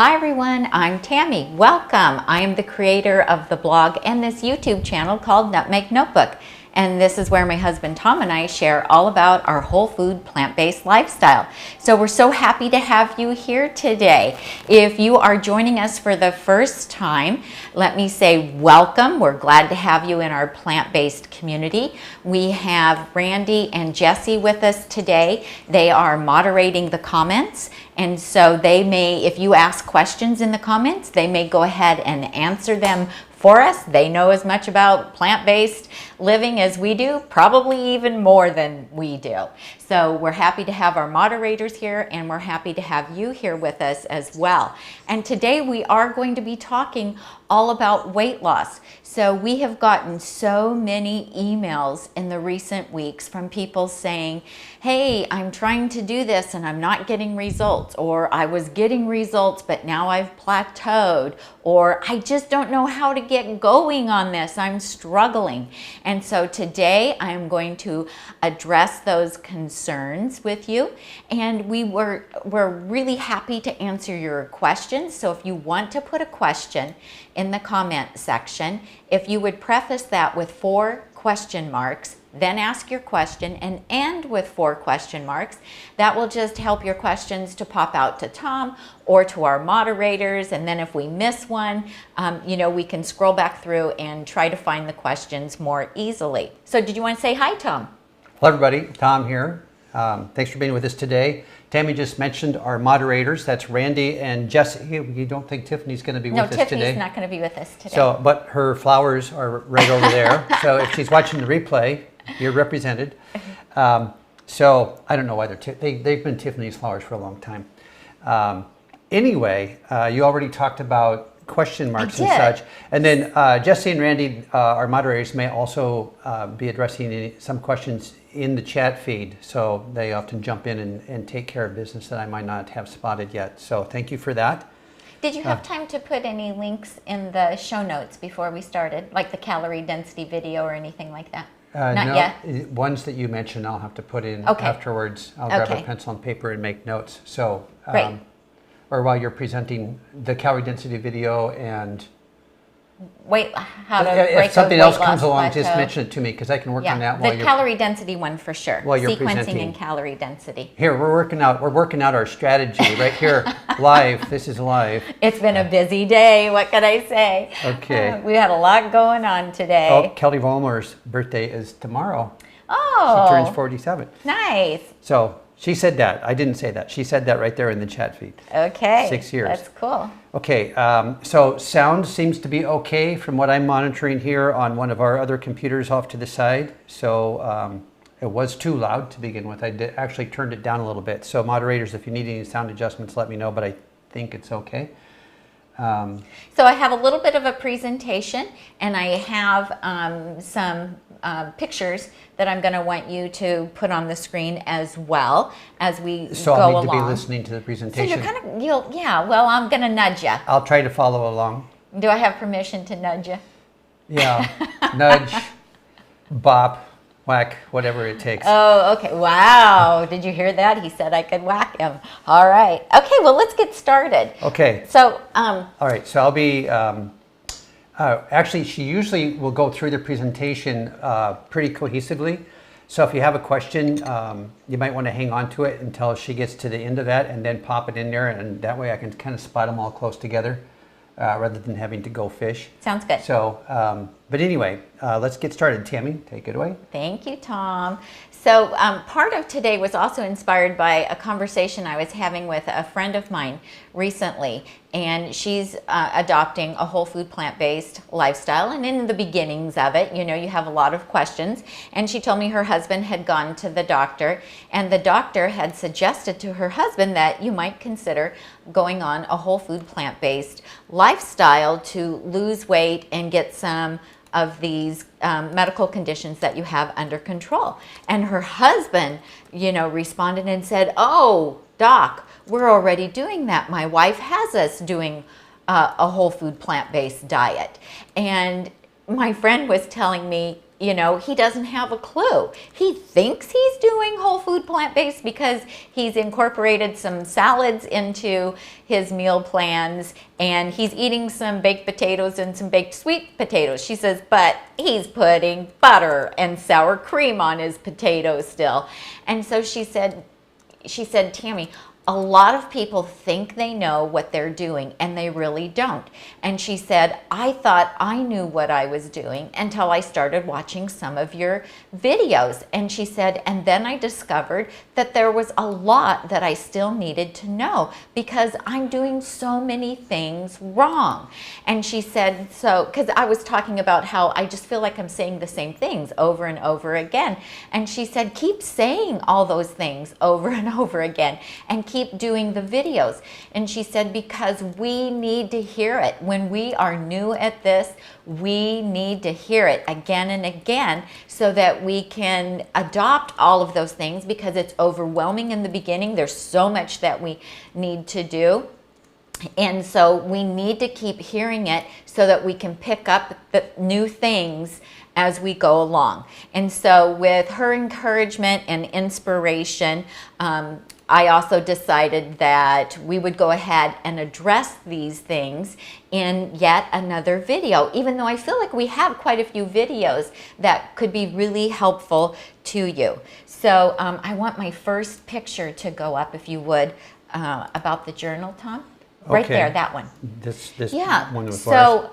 Hi everyone, I'm Tami. Welcome. I am the creator of the blog and this YouTube channel called Nutmeg Notebook. And this is where my husband Tom and I share all about our whole food, plant-based lifestyle. So we're so happy to have you here today. If you are joining us for the first time, let me say welcome. We're glad to have you in our plant-based community. We have Randy and Jesse with us today. They are moderating the comments. And so they may, if you ask questions in the comments, they may go ahead and answer them for us. They know as much about plant-based living as we do, probably even more than we do. So we're happy to have our moderators here, and we're happy to have you here with us as well. And today we are going to be talking all about weight loss. So we have gotten so many emails in the recent weeks from people saying, hey, I'm trying to do this and I'm not getting results, or I was getting results but now I've plateaued, or I just don't know how to get going on this, I'm struggling. And so today I'm going to address those concerns with you, and we're really happy to answer your questions. So if you want to put a question in the comment section, if you would preface that with 4 question marks, then ask your question and end with 4 question marks. That will just help your questions to pop out to Tom or to our moderators. And then if we miss one, we can scroll back through and try to find the questions more easily. So did you want to say hi, Tom? Hello, everybody. Tom here. Thanks for being with us today. Tami just mentioned our moderators. That's Randy and Jesse. You don't think Tiffany's going to be with us today? No, Tiffany's not going to be with us today. So, but her flowers are right over there. So if she's watching the replay, you're represented. So I don't know why they've been Tiffany's flowers for a long time. Anyway, you already talked about question marks and such. And then Jesse and Randy, our moderators, may also be addressing some questions in the chat feed. So they often jump in and take care of business that I might not have spotted yet. So thank you for that. Did you have time to put any links in the show notes before we started, like the calorie density video or anything like that? Not no, yet? Ones that you mentioned I'll have to put in afterwards. I'll grab a pencil and paper and make notes. So, or while you're presenting the calorie density video and how to break if something else comes along, plateau. just mention it to me because I can work on that while the calorie density one for sure. While you're sequencing presenting. and calorie density. Here we're working out our strategy right here live. This is live. It's been a busy day. What can I say? Okay. We had a lot going on today. Oh, Kelly Vollmer's birthday is tomorrow. Oh. She turns 47. Nice. So she said that. I didn't say that. She said that right there in the chat feed. Okay. 6 years. That's cool. Okay. So sound seems to be okay from what I'm monitoring here on one of our other computers off to the side. So it was too loud to begin with. I actually turned it down a little bit. So moderators, if you need any sound adjustments, let me know. But I think it's okay. So I have a little bit of a presentation, and I have some pictures that I'm going to want you to put on the screen as well as we go along. So I'll need to be listening to the presentation. So you're well, I'm going to nudge you. I'll try to follow along. Do I have permission to nudge you? Yeah, nudge, bop, whack, whatever it takes. Oh, okay. Wow. Did you hear that? He said I could whack him. All right. Okay, well, let's get started. Okay. So, all right. So I'll be, actually, she usually will go through the presentation pretty cohesively. So if you have a question, you might want to hang on to it until she gets to the end of that and then pop it in there. And that way I can kind of spot them all close together rather than having to go fish. Sounds good. So, but anyway, let's get started. Tami, take it away. Thank you, Tom. So part of today was also inspired by a conversation I was having with a friend of mine recently, and she's adopting a whole food plant-based lifestyle, and in the beginnings of it, you have a lot of questions, and she told me her husband had gone to the doctor, and the doctor had suggested to her husband that you might consider going on a whole food plant-based lifestyle to lose weight and get some of these medical conditions that you have under control. And her husband, responded and said, oh, doc, we're already doing that. My wife has us doing a whole food plant-based diet. And my friend was telling me, you know, he doesn't have a clue. He thinks he's doing whole food plant-based because he's incorporated some salads into his meal plans and he's eating some baked potatoes and some baked sweet potatoes. She says, but he's putting butter and sour cream on his potatoes still. And so she said, Tami, a lot of people think they know what they're doing and they really don't. And she said, I thought I knew what I was doing until I started watching some of your videos. And she said, and then I discovered that there was a lot that I still needed to know because I'm doing so many things wrong. And she said, so, because I was talking about how I just feel like I'm saying the same things over and over again. And she said, keep saying all those things over and over again and keep doing the videos. And she said, because we need to hear it. When we are new at this, we need to hear it again and again so that we can adopt all of those things, because it's overwhelming in the beginning. There's so much that we need to do. And so we need to keep hearing it so that we can pick up the new things as we go along. And so with her encouragement and inspiration, I also decided that we would go ahead and address these things in yet another video, even though I feel like we have quite a few videos that could be really helpful to you. So I want my first picture to go up, if you would, about the journal, Tom. Right Okay. there, that one. This Yeah. one was ours.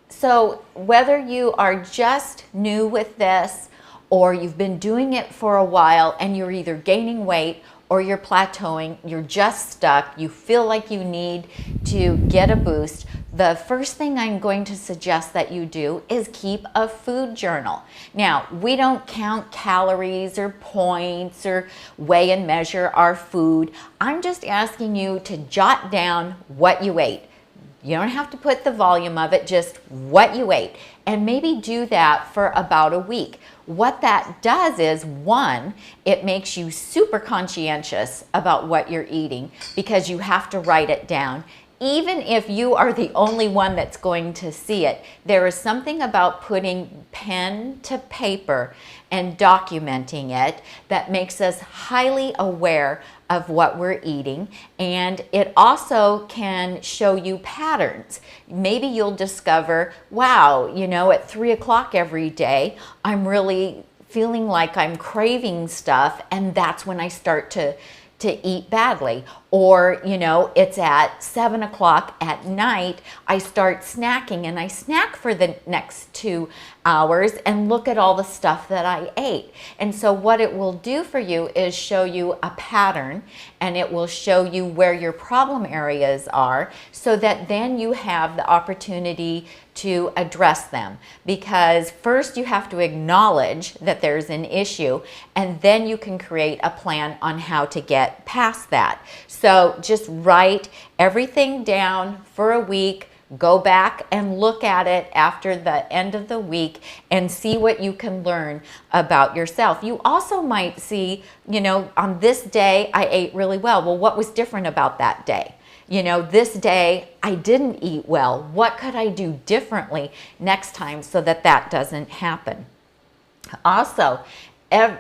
So whether you are just new with this or you've been doing it for a while and you're either gaining weight or you're plateauing, you're just stuck, you feel like you need to get a boost, the first thing I'm going to suggest that you do is keep a food journal. Now, we don't count calories or points or weigh and measure our food. I'm just asking you to jot down what you ate. You don't have to put the volume of it, just what you ate. And maybe do that for about a week. What that does is, one, it makes you super conscientious about what you're eating because you have to write it down. Even if you are the only one that's going to see it, there is something about putting pen to paper and documenting it that makes us highly aware of what we're eating, and it also can show you patterns. Maybe you'll discover, wow, you know, at 3 o'clock every day, I'm really feeling like I'm craving stuff, and that's when I start to eat badly. Or, you know, it's at 7 o'clock at night, I start snacking and I snack for the next 2 hours and look at all the stuff that I ate. And so what it will do for you is show you a pattern, and it will show you where your problem areas are so that then you have the opportunity to address them. Because first you have to acknowledge that there's an issue, and then you can create a plan on how to get past that. So just write everything down for a week, go back and look at it after the end of the week and see what you can learn about yourself. You also might see, you know, on this day I ate really well. Well, what was different about that day? You know, this day I didn't eat well. What could I do differently next time so that that doesn't happen? Also,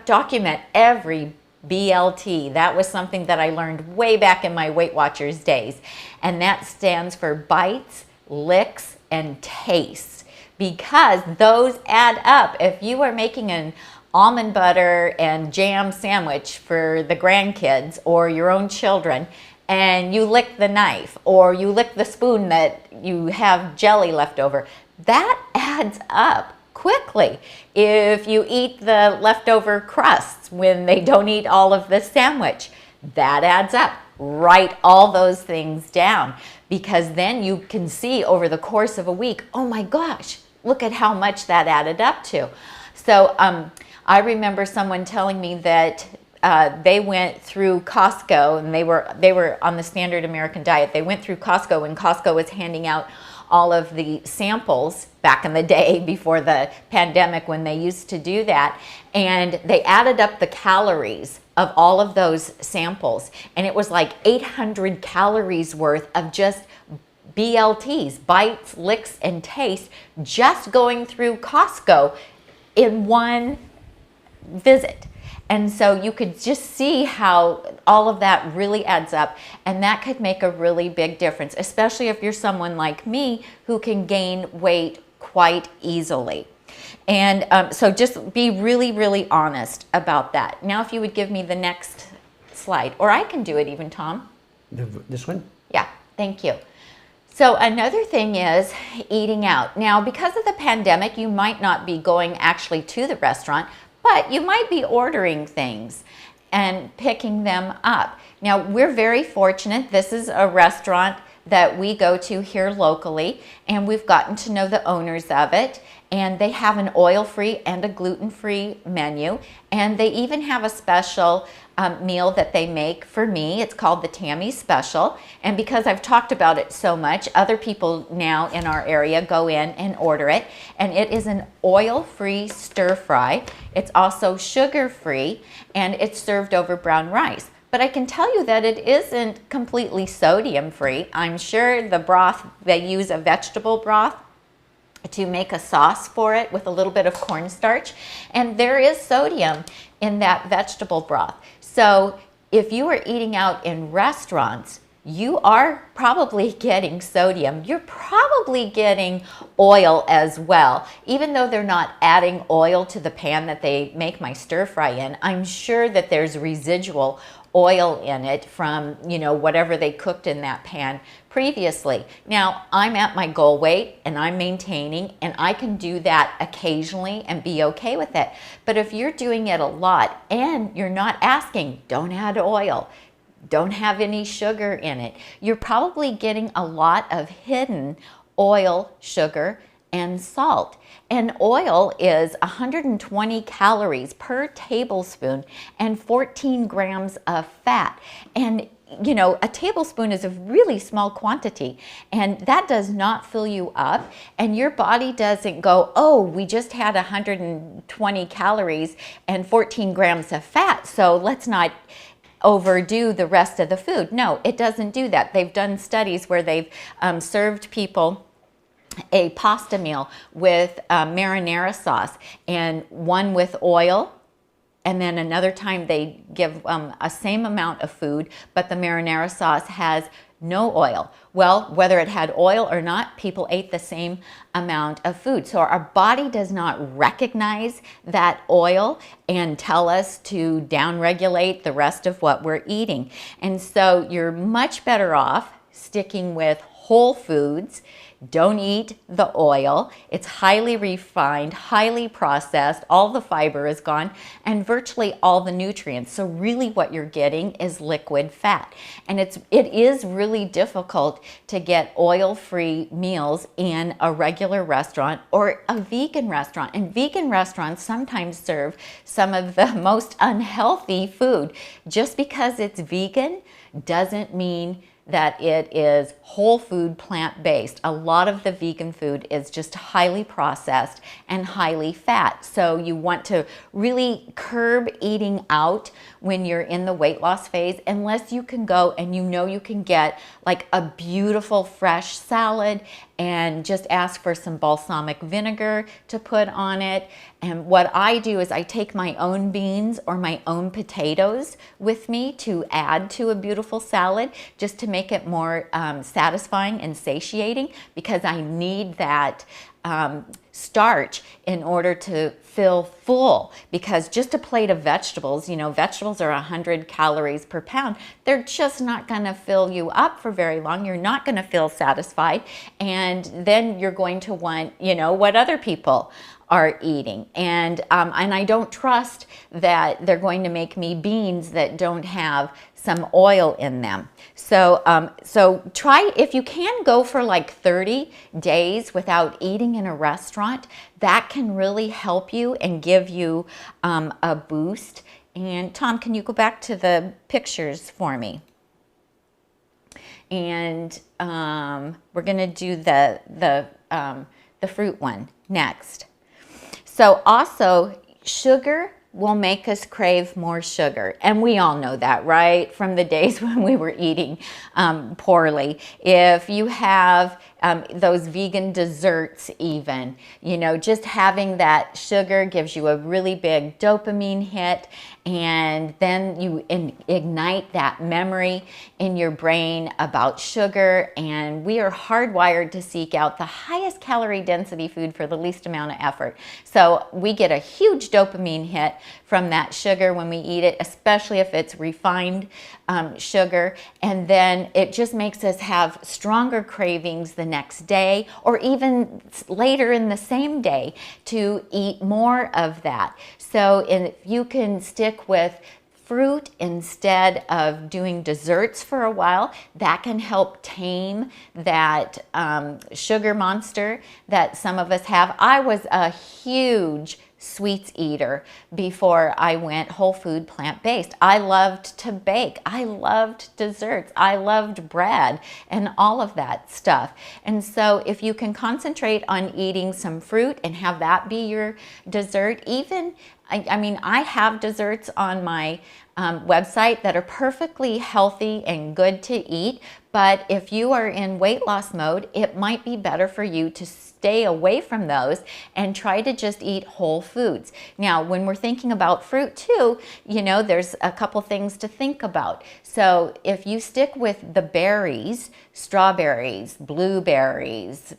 document every BLT. That was something that I learned way back in my Weight Watchers days. And that stands for bites, licks, and tastes, because those add up. If you are making an almond butter and jam sandwich for the grandkids or your own children, and you lick the knife or you lick the spoon that you have jelly left over, that adds up quickly. If you eat the leftover crusts when they don't eat all of the sandwich, that adds up. Write all those things down, because then you can see over the course of a week, oh my gosh, look at how much that added up to. So I remember someone telling me that they went through Costco, and they were on the standard American diet. They went through Costco when Costco was handing out all of the samples back in the day before the pandemic, when they used to do that, and they added up the calories of all of those samples, and it was like 800 calories worth of just BLTs, bites, licks, and tastes, just going through Costco in one visit. And so you could just see how all of that really adds up, and that could make a really big difference, especially if you're someone like me who can gain weight quite easily. And so just be really, really honest about that. Now, if you would give me the next slide, or I can do it even, Tom. This one? Yeah, thank you. So another thing is eating out. Now, because of the pandemic, you might not be going actually to the restaurant, but you might be ordering things and picking them up. Now, we're very fortunate. This is a restaurant that we go to here locally, and we've gotten to know the owners of it. And they have an oil-free and a gluten-free menu. And they even have a special meal that they make for me. It's called the Tami Special. And because I've talked about it so much, other people now in our area go in and order it. And it is an oil-free stir fry. It's also sugar-free, and it's served over brown rice. But I can tell you that it isn't completely sodium-free. I'm sure the broth, they use a vegetable broth to make a sauce for it with a little bit of cornstarch, and there is sodium in that vegetable broth. So if you are eating out in restaurants, you are probably getting sodium. You're probably getting oil as well. Even though they're not adding oil to the pan that they make my stir fry in, I'm sure that there's residual oil in it from, you know, whatever they cooked in that pan previously. Now, I'm at my goal weight and I'm maintaining, and I can do that occasionally and be okay with it. But if you're doing it a lot and you're not asking, don't add oil, don't have any sugar in it, you're probably getting a lot of hidden oil, sugar, and salt. And oil is 120 calories per tablespoon and 14 grams of fat. And you know, a tablespoon is a really small quantity, and that does not fill you up, and your body doesn't go, oh, we just had 120 calories and 14 grams of fat, so let's not overdo the rest of the food. No, it doesn't do that. They've done studies where they've served people a pasta meal with marinara sauce, and one with oil, and then another time they give a same amount of food, but the marinara sauce has no oil. Well, whether it had oil or not, people ate the same amount of food. So our body does not recognize that oil and tell us to downregulate the rest of what we're eating. And so you're much better off sticking with whole foods. Don't eat the oil. It's highly refined, highly processed. All the fiber is gone, and virtually all the nutrients. So really what you're getting is liquid fat. And it is really difficult to get oil-free meals in a regular restaurant or a vegan restaurant. And vegan restaurants sometimes serve some of the most unhealthy food. Just because it's vegan doesn't mean that it is whole food, plant-based. A lot of the vegan food is just highly processed and highly fat. So you want to really curb eating out when you're in the weight loss phase, unless you can go and you know you can get like a beautiful fresh salad and just ask for some balsamic vinegar to put on it. And what I do is I take my own beans or my own potatoes with me to add to a beautiful salad, just to make it more satisfying and satiating, because I need that starch in order to feel full. Because just a plate of vegetables, you know, vegetables are 100 calories per pound. They're just not going to fill you up for very long. You're not going to feel satisfied, and then you're going to want, you know, what other people are eating. And I don't trust that they're going to make me beans that don't have some oil in them. So, so try, if you can, go for like 30 days without eating in a restaurant. That can really help you and give you a boost. And Tom, can you go back to the pictures for me? And we're gonna do the fruit one next. So also, sugar will make us crave more sugar. And we all know that, right? From the days when we were eating poorly. If you have those vegan desserts even, you know, just having that sugar gives you a really big dopamine hit, and then you ignite that memory in your brain about sugar, and we are hardwired to seek out the highest calorie density food for the least amount of effort. So we get a huge dopamine hit from that sugar when we eat it, especially if it's refined sugar, and then it just makes us have stronger cravings the next day or even later in the same day to eat more of that. So if you can stick with fruit instead of doing desserts for a while, that can help tame that sugar monster that some of us have. I was a huge sweets eater before I went whole food plant-based. I loved to bake. I loved desserts. I loved bread and all of that stuff. And so if you can concentrate on eating some fruit and have that be your dessert, even, I mean, I have desserts on my website that are perfectly healthy and good to eat, but if you are in weight loss mode, it might be better for you to stay away from those and try to just eat whole foods. Now, when we're thinking about fruit too, you know, there's a couple things to think about. So if you stick with the berries, strawberries, blueberries,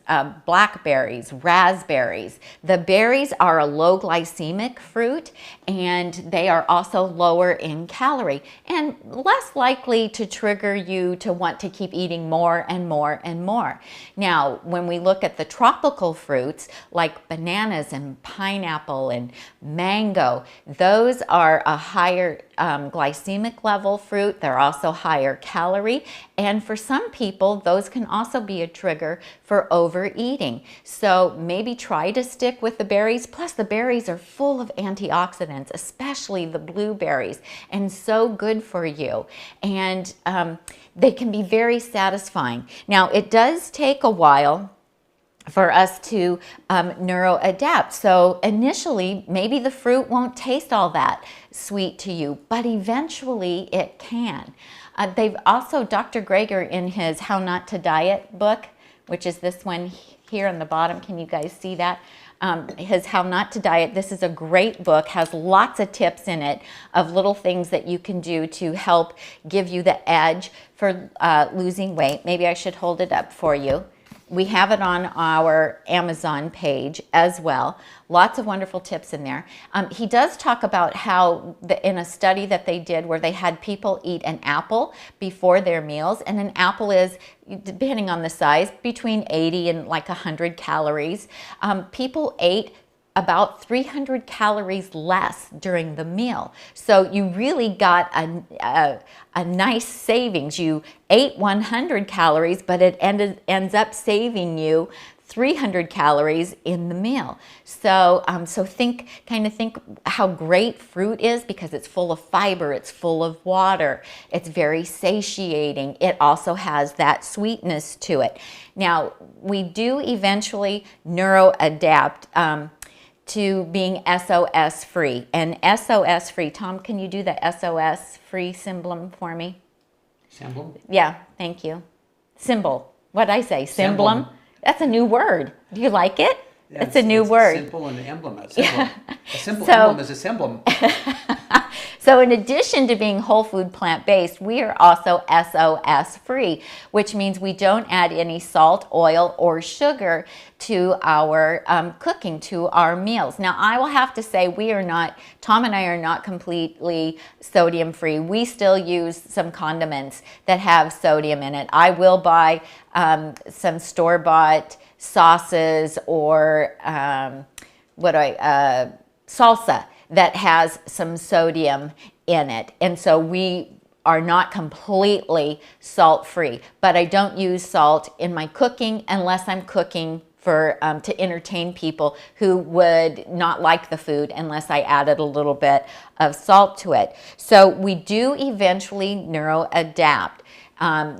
blackberries, raspberries, the berries are a low glycemic fruit, and they are also lower in calorie and less likely to trigger you to want to keep eating more and more and more. Now, when we look at the tropical fruits like bananas and pineapple and mango, those are a higher glycemic level fruit. They're also higher calorie, and for some people those can also be a trigger for overeating. So maybe try to stick with the berries. Plus the berries are full of antioxidants, especially the blueberries, and so good for you, and they can be very satisfying. Now, it does take a while for us to neuroadapt. So initially, maybe the fruit won't taste all that sweet to you, but eventually it can. They've also, Dr. Greger in his How Not to Diet book, which is this one here on the bottom, can you guys see that? His How Not to Diet, this is a great book, has lots of tips in it of little things that you can do to help give you the edge for losing weight. Maybe I should hold it up for you. We have it on our Amazon page as well. Lots of wonderful tips in there. He does talk about how in a study that they did where they had people eat an apple before their meals, and an apple is, depending on the size, between 80 and like 100 calories. People ate about 300 calories less during the meal. So you really got a nice savings. You ate 100 calories, but it ends up saving you 300 calories in the meal. So, think how great fruit is, because it's full of fiber, it's full of water, it's very satiating. It also has that sweetness to it. Now, we do eventually neuroadapt to being SOS free. And SOS free, Tom, can you do the SOS free symbol for me? Symbol? Yeah, thank you. Symbol. What'd I say? Symbolum? That's a new word. Do you like it? Yeah, it's a new word. Simple and emblem. A simple emblem is a symbol. So in addition to being whole food plant-based, we are also SOS free, which means we don't add any salt, oil, or sugar to our cooking, to our meals. Now, I will have to say Tom and I are not completely sodium free. We still use some condiments that have sodium in it. I will buy some store-bought sauces or salsa that has some sodium in it. And so we are not completely salt-free, but I don't use salt in my cooking unless I'm cooking for to entertain people who would not like the food unless I added a little bit of salt to it. So we do eventually neuroadapt.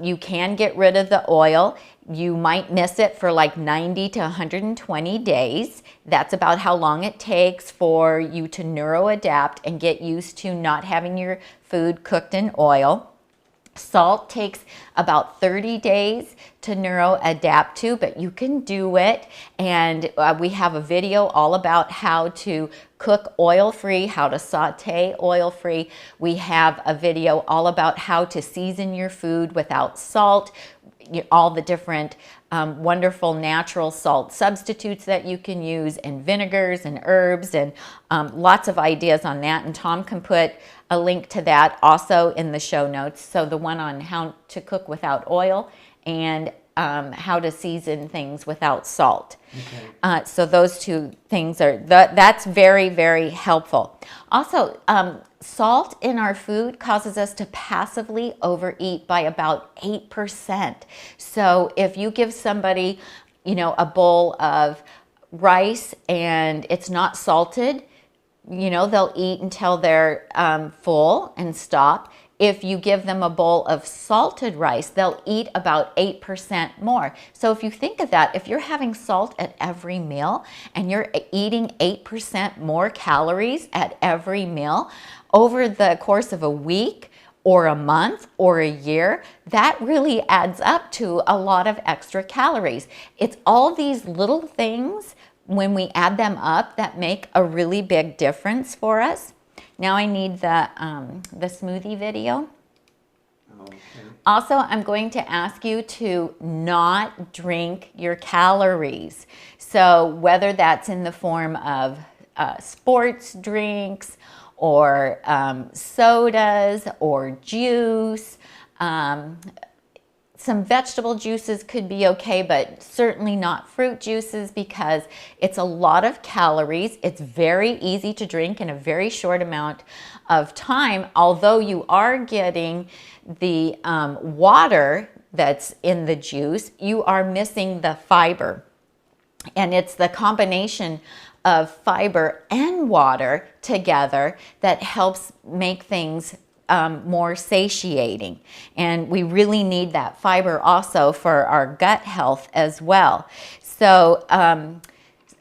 You can get rid of the oil. You might miss it for like 90 to 120 days. That's about how long it takes for you to neuroadapt and get used to not having your food cooked in oil. Salt takes about 30 days to neuroadapt to, but you can do it. And we have a video all about how to cook oil-free, how to saute oil-free. We have a video all about how to season your food without salt, all the different wonderful natural salt substitutes that you can use, and vinegars and herbs, and lots of ideas on that. And Tom can put a link to that also in the show notes. So the one on how to cook without oil and how to season things without salt. Okay. So those two things are, that's very, very helpful. Also, salt in our food causes us to passively overeat by about 8%. So if you give somebody, a bowl of rice and it's not salted, they'll eat until they're full and stop. If you give them a bowl of salted rice, they'll eat about 8% more. So if you think of that, if you're having salt at every meal and you're eating 8% more calories at every meal over the course of a week or a month or a year, that really adds up to a lot of extra calories. It's all these little things, when we add them up, that make a really big difference for us. Now I need the smoothie video. Okay. Also, I'm going to ask you to not drink your calories. So whether that's in the form of sports drinks or sodas or juice, some vegetable juices could be okay, but certainly not fruit juices, because it's a lot of calories. It's very easy to drink in a very short amount of time. Although you are getting the water that's in the juice, you are missing the fiber. And it's the combination of fiber and water together that helps make things more satiating. And we really need that fiber also for our gut health as well. So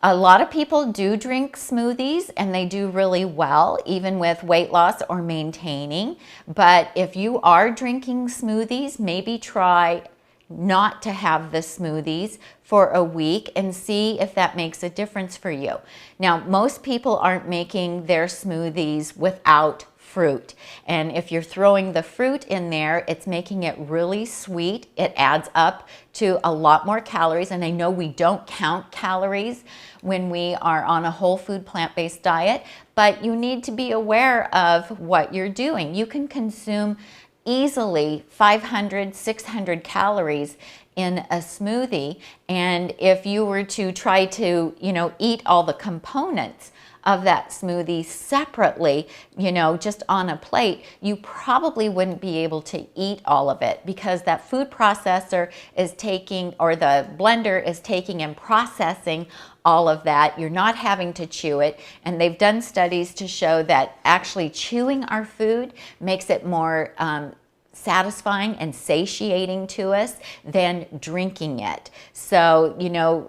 a lot of people do drink smoothies and they do really well, even with weight loss or maintaining. But if you are drinking smoothies, maybe try not to have the smoothies for a week and see if that makes a difference for you. Now, most people aren't making their smoothies without fruit. And if you're throwing the fruit in there, it's making it really sweet. It adds up to a lot more calories. And I know we don't count calories when we are on a whole food plant-based diet, but you need to be aware of what you're doing. You can consume easily 500, 600 calories in a smoothie. And if you were to try to, eat all the components of that smoothie separately, just on a plate, you probably wouldn't be able to eat all of it, because that food processor is taking, or the blender is taking and processing all of that. You're not having to chew it. And they've done studies to show that actually chewing our food makes it more satisfying and satiating to us than drinking it. So,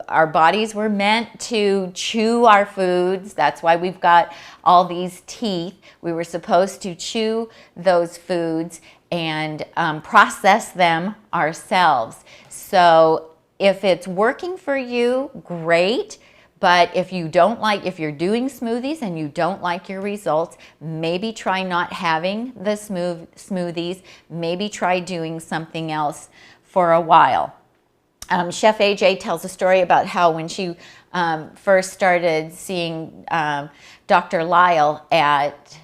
our bodies were meant to chew our foods. That's why we've got all these teeth. We were supposed to chew those foods and process them ourselves. So if it's working for you, great. But if you don't like, if you're doing smoothies and you don't like your results, maybe try not having the smoothies. Maybe try doing something else for a while. Chef AJ tells a story about how when she first started seeing Dr. Lyle at,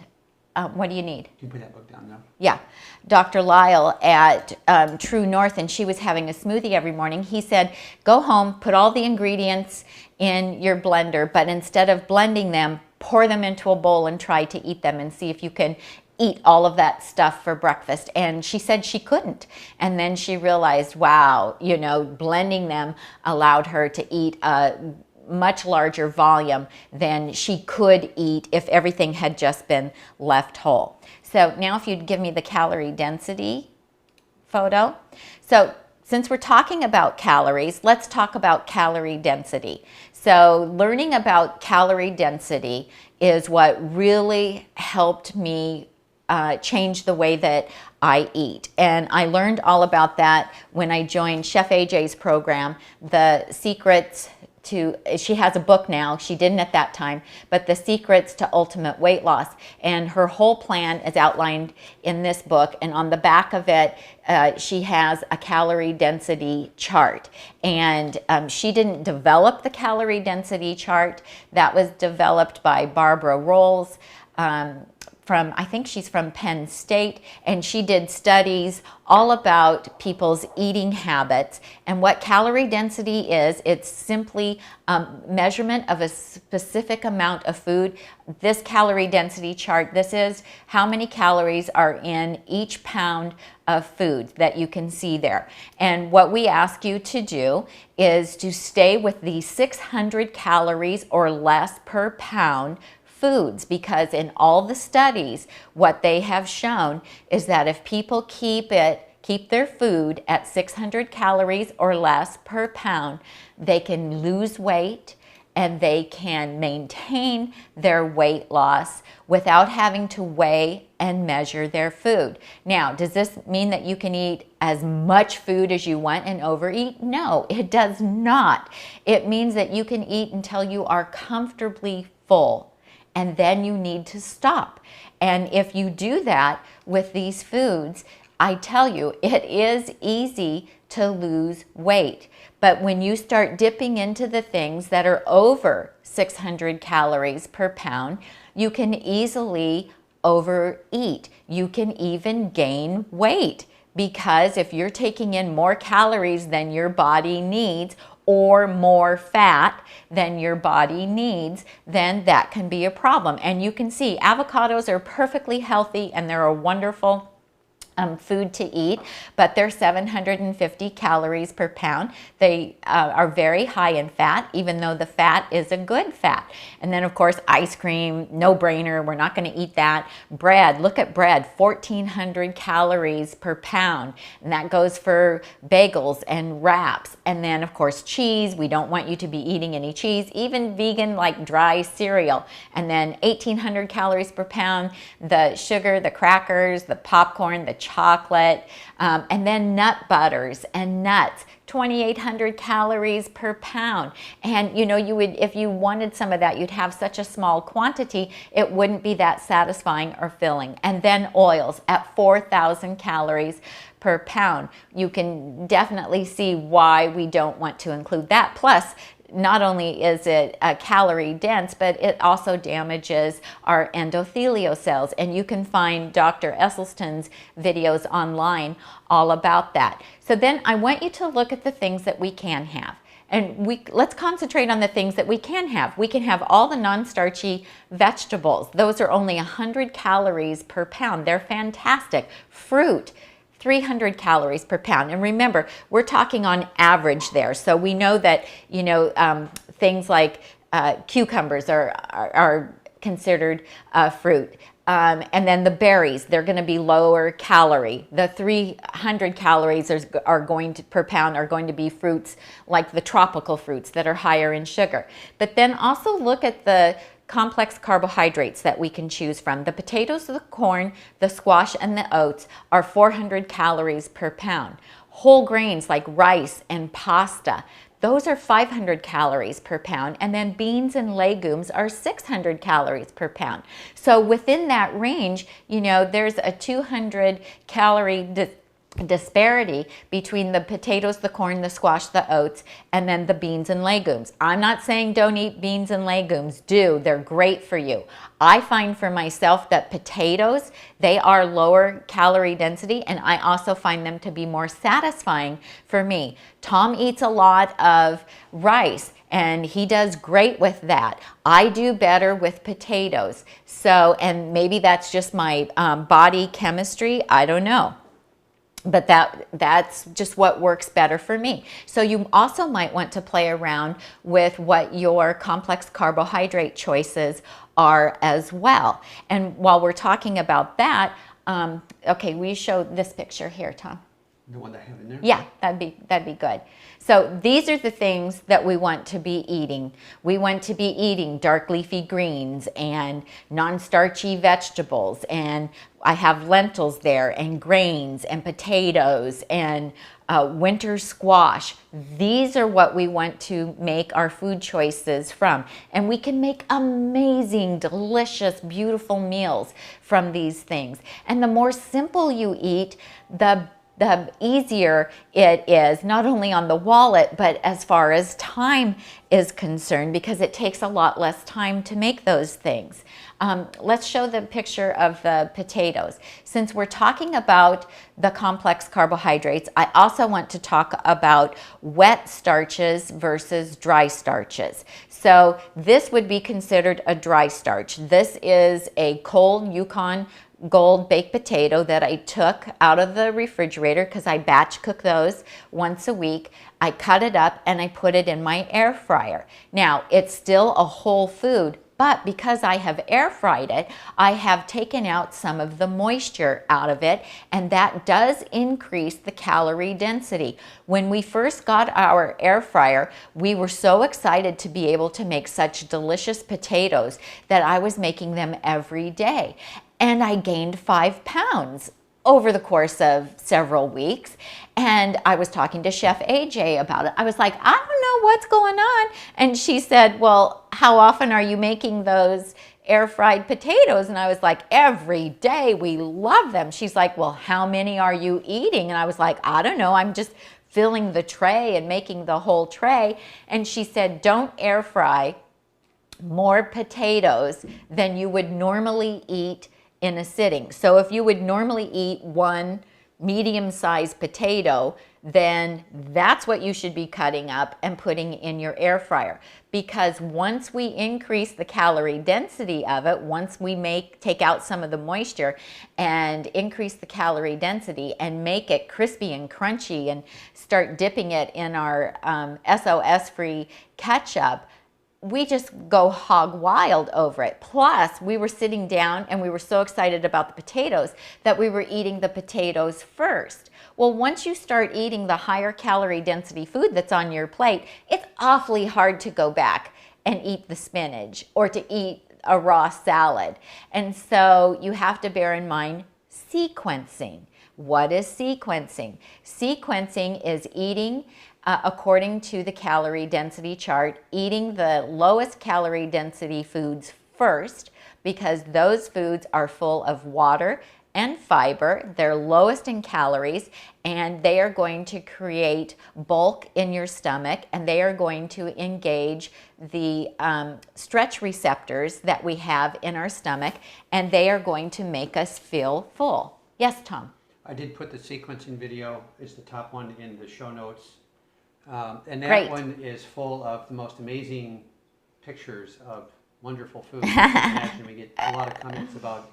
what do you need? Can you put that book down now? Yeah. Dr. Lyle at True North, and she was having a smoothie every morning. He said, go home, put all the ingredients in your blender, but instead of blending them, pour them into a bowl and try to eat them and see if you can eat all of that stuff for breakfast. And she said she couldn't. And then she realized, wow, blending them allowed her to eat a much larger volume than she could eat if everything had just been left whole. So now if you'd give me the calorie density photo. So since we're talking about calories, let's talk about calorie density. So learning about calorie density is what really helped me change the way that I eat. And I learned all about that when I joined Chef AJ's program, The Secrets to, she has a book now, she didn't at that time, but The Secrets to Ultimate Weight Loss. And her whole plan is outlined in this book, and on the back of it, she has a calorie density chart. And she didn't develop the calorie density chart. That was developed by Barbara Rolls, I think she's from Penn State, and she did studies all about people's eating habits. And what calorie density is, it's simply measurement of a specific amount of food. This calorie density chart, this is how many calories are in each pound of food that you can see there. And what we ask you to do is to stay with the 600 calories or less per pound foods, because in all the studies, what they have shown is that if people keep their food at 600 calories or less per pound, they can lose weight and they can maintain their weight loss without having to weigh and measure their food. Now, does this mean that you can eat as much food as you want and overeat? No, it does not. It means that you can eat until you are comfortably full, and then you need to stop. And if you do that with these foods, I tell you, it is easy to lose weight. But when you start dipping into the things that are over 600 calories per pound, you can easily overeat. You can even gain weight, because if you're taking in more calories than your body needs, or more fat than your body needs, then that can be a problem. And you can see avocados are perfectly healthy and they're a wonderful food to eat, but they're 750 calories per pound. They are very high in fat, even though the fat is a good fat. And then of course, ice cream, no brainer, we're not going to eat that. Bread, look at bread, 1,400 calories per pound. And that goes for bagels and wraps. And then of course, cheese, we don't want you to be eating any cheese, even vegan like dry cereal. And then 1,800 calories per pound, the sugar, the crackers, the popcorn, the chocolate, and then nut butters and nuts, 2,800 calories per pound. And you know, you would, if you wanted some of that, you'd have such a small quantity, it wouldn't be that satisfying or filling. And then oils at 4,000 calories per pound. You can definitely see why we don't want to include that. Plus, not only is it calorie dense, but it also damages our endothelial cells. And you can find Dr. Esselstyn's videos online all about that. So then I want you to look at the things that we can have. And let's concentrate on the things that we can have. We can have all the non-starchy vegetables. Those are only 100 calories per pound. They're fantastic. Fruit, 300 calories per pound. And remember, we're talking on average there. So we know that, you know, things like cucumbers are considered fruit. And then the berries, they're going to be lower calorie. The 300 calories are going to, per pound are going to be fruits like the tropical fruits that are higher in sugar. But then also look at the complex carbohydrates that we can choose from. The potatoes, the corn, the squash, and the oats are 400 calories per pound. Whole grains like rice and pasta, those are 500 calories per pound. And then beans and legumes are 600 calories per pound. So within that range, you know, there's a 200 calorie disparity between the potatoes, the corn, the squash, the oats, and then the beans and legumes. I'm not saying don't eat beans and legumes. Do. They're great for you. I find for myself that potatoes, they are lower calorie density, and I also find them to be more satisfying for me. Tom eats a lot of rice, and he does great with that. I do better with potatoes. So, and maybe that's just my body chemistry. I don't know. But that's just what works better for me. So you also might want to play around with what your complex carbohydrate choices are as well. And while we're talking about that, okay, we show this picture here, Tom. The one that I have in there? Yeah, that'd be good. So these are the things that we want to be eating. We want to be eating dark leafy greens and non-starchy vegetables, and I have lentils there, and grains and potatoes and winter squash. These are what we want to make our food choices from. And we can make amazing, delicious, beautiful meals from these things. And the more simple you eat, the easier it is, not only on the wallet, but as far as time is concerned, because it takes a lot less time to make those things. Let's show the picture of the potatoes. Since we're talking about the complex carbohydrates, I also want to talk about wet starches versus dry starches. So this would be considered a dry starch. This is a cold Yukon Gold baked potato that I took out of the refrigerator because I batch cook those once a week. I cut it up and I put it in my air fryer. Now, it's still a whole food, but because I have air fried it, I have taken out some of the moisture out of it, and that does increase the calorie density. When we first got our air fryer, we were so excited to be able to make such delicious potatoes that I was making them every day. And I gained 5 pounds over the course of several weeks. And I was talking to Chef AJ about it. I was like, I don't know what's going on. And she said, well, how often are you making those air fried potatoes? And I was like, every day. We love them. She's like, well, how many are you eating? And I was like, I don't know. I'm just filling the tray and making the whole tray. And she said, don't air fry more potatoes than you would normally eat in a sitting. So if you would normally eat one medium-sized potato, then that's what you should be cutting up and putting in your air fryer. Because once we increase the calorie density of it, once we take out some of the moisture and increase the calorie density and make it crispy and crunchy and start dipping it in our SOS Free ketchup, we just go hog wild over it. Plus, we were sitting down and we were so excited about the potatoes that we were eating the potatoes first. Well, once you start eating the higher calorie density food that's on your plate, it's awfully hard to go back and eat the spinach or to eat a raw salad. And so you have to bear in mind sequencing. What is sequencing? Sequencing is eating according to the calorie density chart, eating the lowest calorie density foods first, because those foods are full of water and fiber. They're lowest in calories, and they are going to create bulk in your stomach, and they are going to engage the stretch receptors that we have in our stomach, and they are going to make us feel full. Yes, Tom? I did put the sequencing video, it's the top one, in the show notes. And that Great. one is full of the most amazing pictures of wonderful food. You can imagine we get a lot of comments about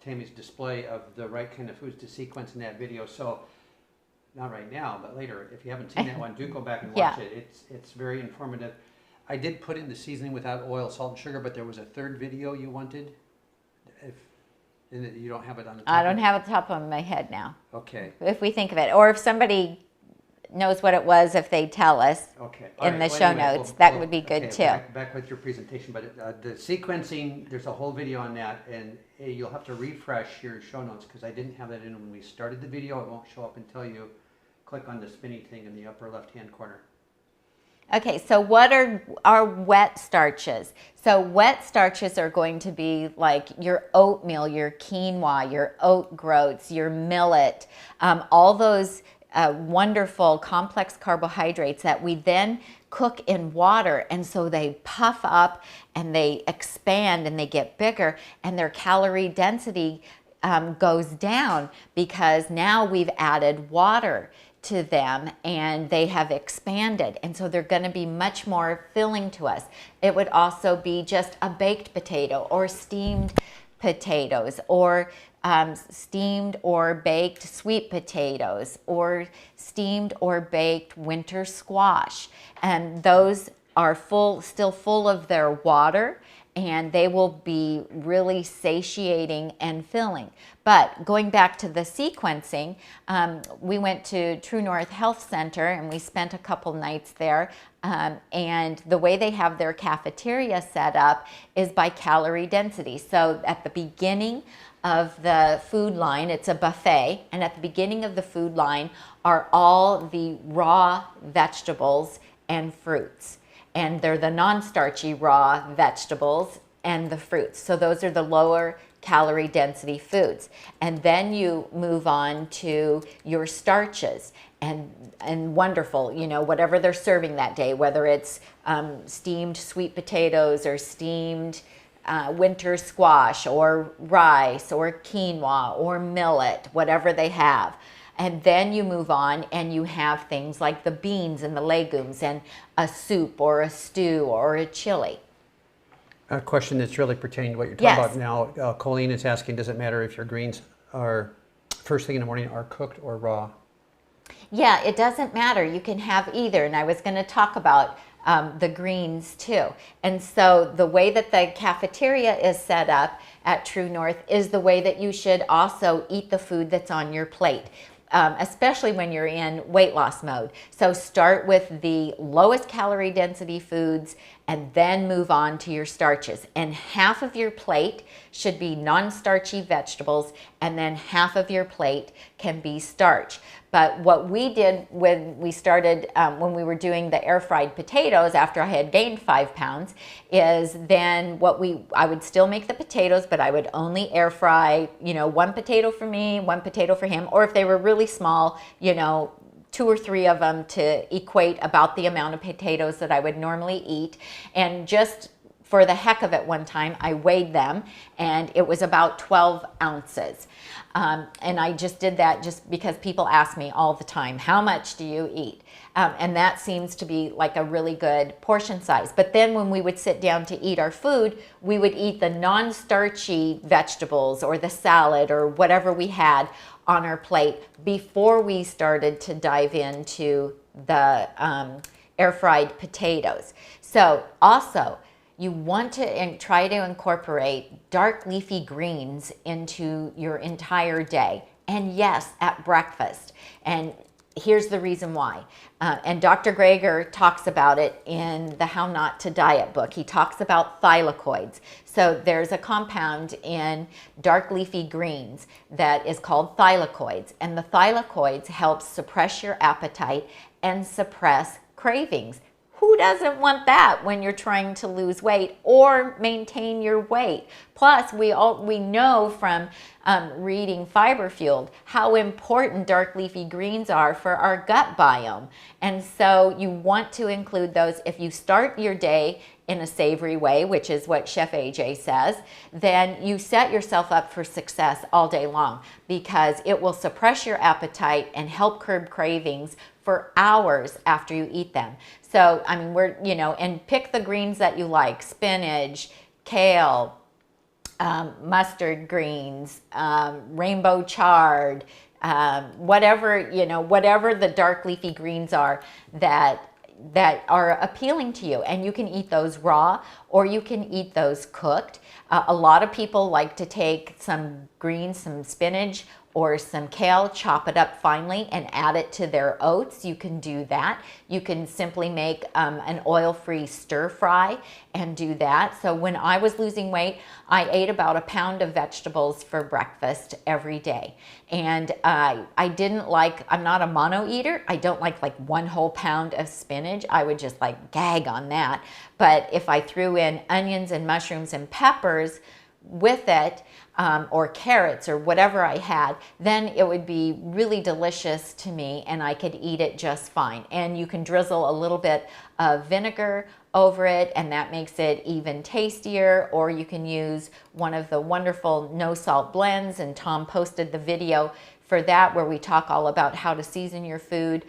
Tami's display of the right kind of foods to sequence in that video. So, not right now, but later. If you haven't seen that one, do go back and watch it. It's very informative. I did put in the seasoning without oil, salt, and sugar, but there was a third video you wanted. And you don't have it on the top. I don't have it top of my head now. Okay. If we think of it, or if somebody knows what it was, if they tell us in the show notes, that would be good too. Back with your presentation, but the sequencing, there's a whole video on that, and you'll have to refresh your show notes because I didn't have that in when we started the video. It won't show up until you click on the spinny thing in the upper left-hand corner. Okay, so what are our wet starches? So wet starches are going to be like your oatmeal, your quinoa, your oat groats, your millet, all those wonderful complex carbohydrates that we then cook in water, and so they puff up and they expand and they get bigger, and their calorie density goes down because now we've added water to them and they have expanded, and so they're going to be much more filling to us. It would also be just a baked potato or steamed potatoes, or steamed or baked sweet potatoes, or steamed or baked winter squash. And those are still full of their water, and they will be really satiating and filling. But going back to the sequencing, we went to True North Health Center and we spent a couple nights there. And the way they have their cafeteria set up is by calorie density. So at the beginning of the food line, it's a buffet, and at the beginning of the food line are all the raw vegetables and fruits. And they're the non-starchy raw vegetables and the fruits. So those are the lower calorie density foods. And then you move on to your starches and wonderful, you know, whatever they're serving that day, whether it's steamed sweet potatoes or steamed winter squash or rice or quinoa or millet, whatever they have. And then you move on and you have things like the beans and the legumes and a soup or a stew or a chili. A question that's really pertaining to what you're talking Yes. about now. Colleen is asking, does it matter if your greens are first thing in the morning are cooked or raw? Yeah, it doesn't matter. You can have either. And I was going to talk about the greens too. And so the way that the cafeteria is set up at True North is the way that you should also eat the food that's on your plate. Especially when you're in weight loss mode. So start with the lowest calorie density foods and then move on to your starches. And half of your plate should be non-starchy vegetables, and then half of your plate can be starch. But what we did when we started, when we were doing the air fried potatoes after I had gained 5 pounds, is then I would still make the potatoes, but I would only air fry, you know, 1 potato for me, 1 potato for him, or if they were really small, you know, 2 or 3 of them to equate about the amount of potatoes that I would normally eat. And just for the heck of it, one time I weighed them and it was about 12 ounces. And I just did that just because people ask me all the time, how much do you eat? And that seems to be like a really good portion size. But then when we would sit down to eat our food, we would eat the non-starchy vegetables or the salad or whatever we had on our plate before we started to dive into the air fried potatoes. So also, you want to try to incorporate dark leafy greens into your entire day. And yes, at breakfast. And here's the reason why. And Dr. Greger talks about it in the How Not to Diet book. He talks about thylakoids. So there's a compound in dark leafy greens that is called thylakoids. And the thylakoids help suppress your appetite and suppress cravings. Who doesn't want that when you're trying to lose weight or maintain your weight? Plus, we know from reading Fiber Fueled how important dark leafy greens are for our gut biome. And so you want to include those. If you start your day in a savory way, which is what Chef AJ says, then you set yourself up for success all day long because it will suppress your appetite and help curb cravings for hours after you eat them. So, I mean, and pick the greens that you like: spinach, kale, mustard greens, rainbow chard, whatever the dark leafy greens are that are appealing to you. And you can eat those raw or you can eat those cooked. A lot of people like to take some greens, some spinach or some kale, chop it up finely and add it to their oats. You can do that. You can simply make an oil-free stir fry and do that. So when I was losing weight, I ate about a pound of vegetables for breakfast every day. And I'm not a mono eater. I don't like 1 whole pound of spinach. I would just gag on that. But if I threw in onions and mushrooms and peppers with it, or carrots or whatever I had, then it would be really delicious to me and I could eat it just fine. And you can drizzle a little bit of vinegar over it and that makes it even tastier, or you can use one of the wonderful no salt blends, and Tom posted the video for that where we talk all about how to season your food.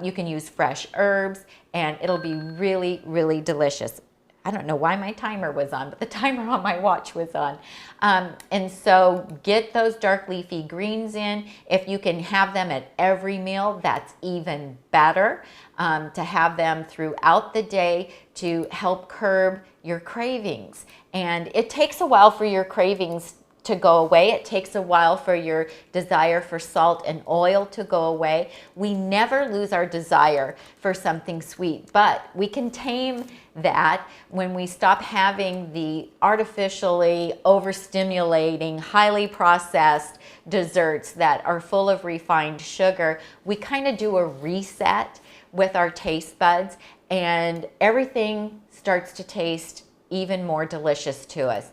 You can use fresh herbs and it'll be really, really delicious. I don't know why my timer was on, but the timer on my watch was on. And so get those dark leafy greens in. If you can have them at every meal, that's even better. To have them throughout the day to help curb your cravings. And it takes a while for your cravings to go away. It takes a while for your desire for salt and oil to go away. We never lose our desire for something sweet, but we can tame that when we stop having the artificially overstimulating, highly processed desserts that are full of refined sugar. We kind of do a reset with our taste buds, and everything starts to taste even more delicious to us.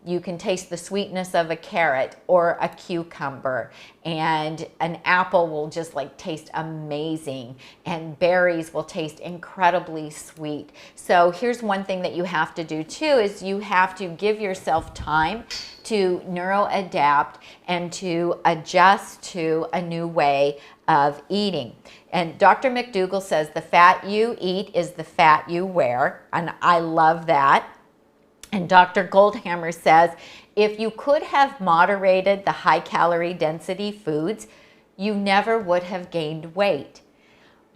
You can taste the sweetness of a carrot or a cucumber, and an apple will just like taste amazing, and berries will taste incredibly sweet. So here's one thing that you have to do too, is you have to give yourself time to neuroadapt and to adjust to a new way of eating. And Dr. McDougall says the fat you eat is the fat you wear, and I love that. And Dr. Goldhammer says, if you could have moderated the high calorie density foods, you never would have gained weight.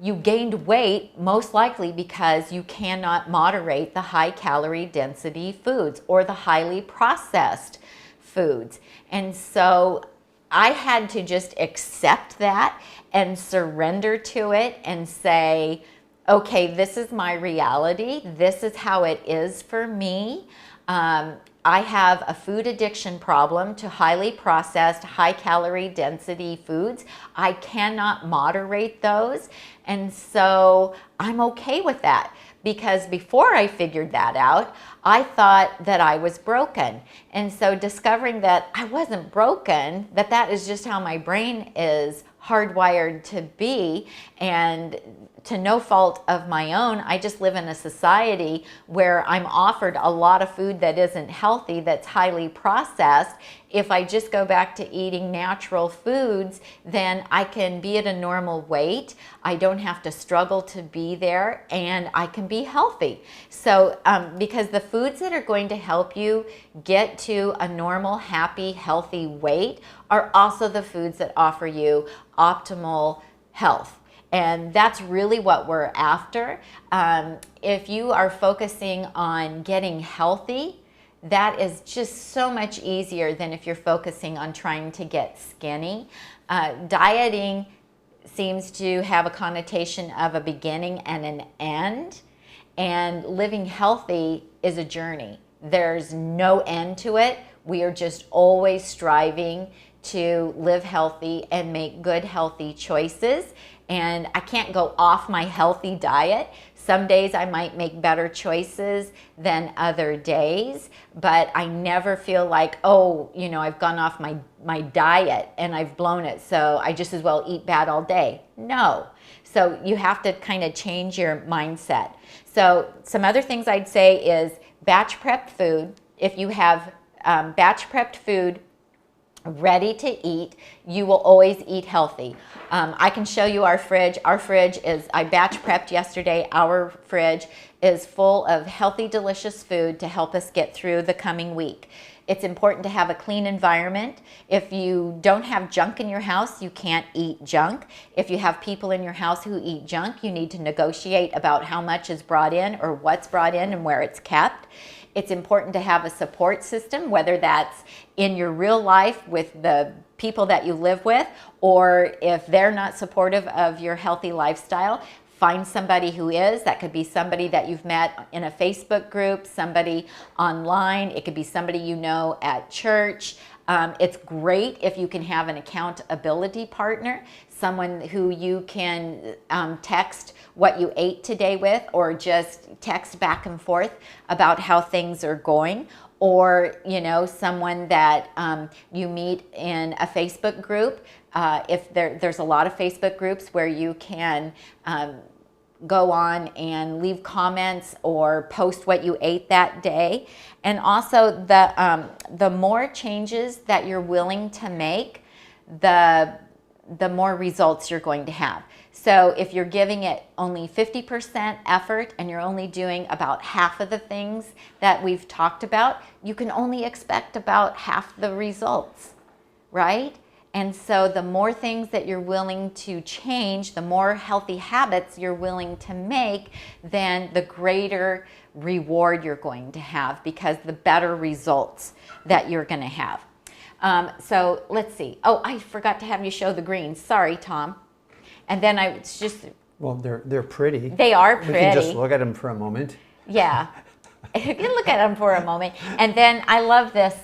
You gained weight most likely because you cannot moderate the high calorie density foods or the highly processed foods. And so I had to just accept that and surrender to it and say, okay, this is my reality. This is how it is for me. I have a food addiction problem to highly processed, high calorie density foods. I cannot moderate those. And so I'm okay with that, because before I figured that out, I thought that I was broken. And so discovering that I wasn't broken, that is just how my brain is hardwired to be, and to no fault of my own, I just live in a society where I'm offered a lot of food that isn't healthy, that's highly processed. If I just go back to eating natural foods, then I can be at a normal weight. I don't have to struggle to be there, and I can be healthy. So because the foods that are going to help you get to a normal, happy, healthy weight are also the foods that offer you optimal health. And that's really what we're after. If you are focusing on getting healthy, that is just so much easier than if you're focusing on trying to get skinny. Dieting seems to have a connotation of a beginning and an end, and living healthy is a journey. There's no end to it. We are just always striving to live healthy and make good, healthy choices. And I can't go off my healthy diet. Some days I might make better choices than other days, but I never feel like, oh, you know, I've gone off my diet and I've blown it, so I just as well eat bad all day. No. So you have to kind of change your mindset. So some other things I'd say is batch prep food. If you have batch prepped food ready to eat, you will always eat healthy. I can show you our fridge. Our fridge is, I batch prepped yesterday. Our fridge is full of healthy, delicious food to help us get through the coming week. It's important to have a clean environment. If you don't have junk in your house, you can't eat junk. If you have people in your house who eat junk, you need to negotiate about how much is brought in or what's brought in and where it's kept. It's important to have a support system, whether that's in your real life with the people that you live with, or if they're not supportive of your healthy lifestyle, find somebody who is. That could be somebody that you've met in a Facebook group, somebody online. It could be somebody you know at church. It's great if you can have an accountability partner, someone who you can text what you ate today with, or just text back and forth about how things are going, or you know, someone that you meet in a Facebook group. If there's a lot of Facebook groups where you can go on and leave comments or post what you ate that day. And also the more changes that you're willing to make, the more results you're going to have. So if you're giving it only 50% effort and you're only doing about half of the things that we've talked about, you can only expect about half the results, right? And so the more things that you're willing to change, the more healthy habits you're willing to make, then the greater reward you're going to have, because the better results that you're going to have. So let's see. Oh, I forgot to have you show the greens. Sorry, Tom. And then it's just... Well, they're pretty. They are pretty. We can just look at them for a moment. Yeah. You can look at them for a moment. And then I love this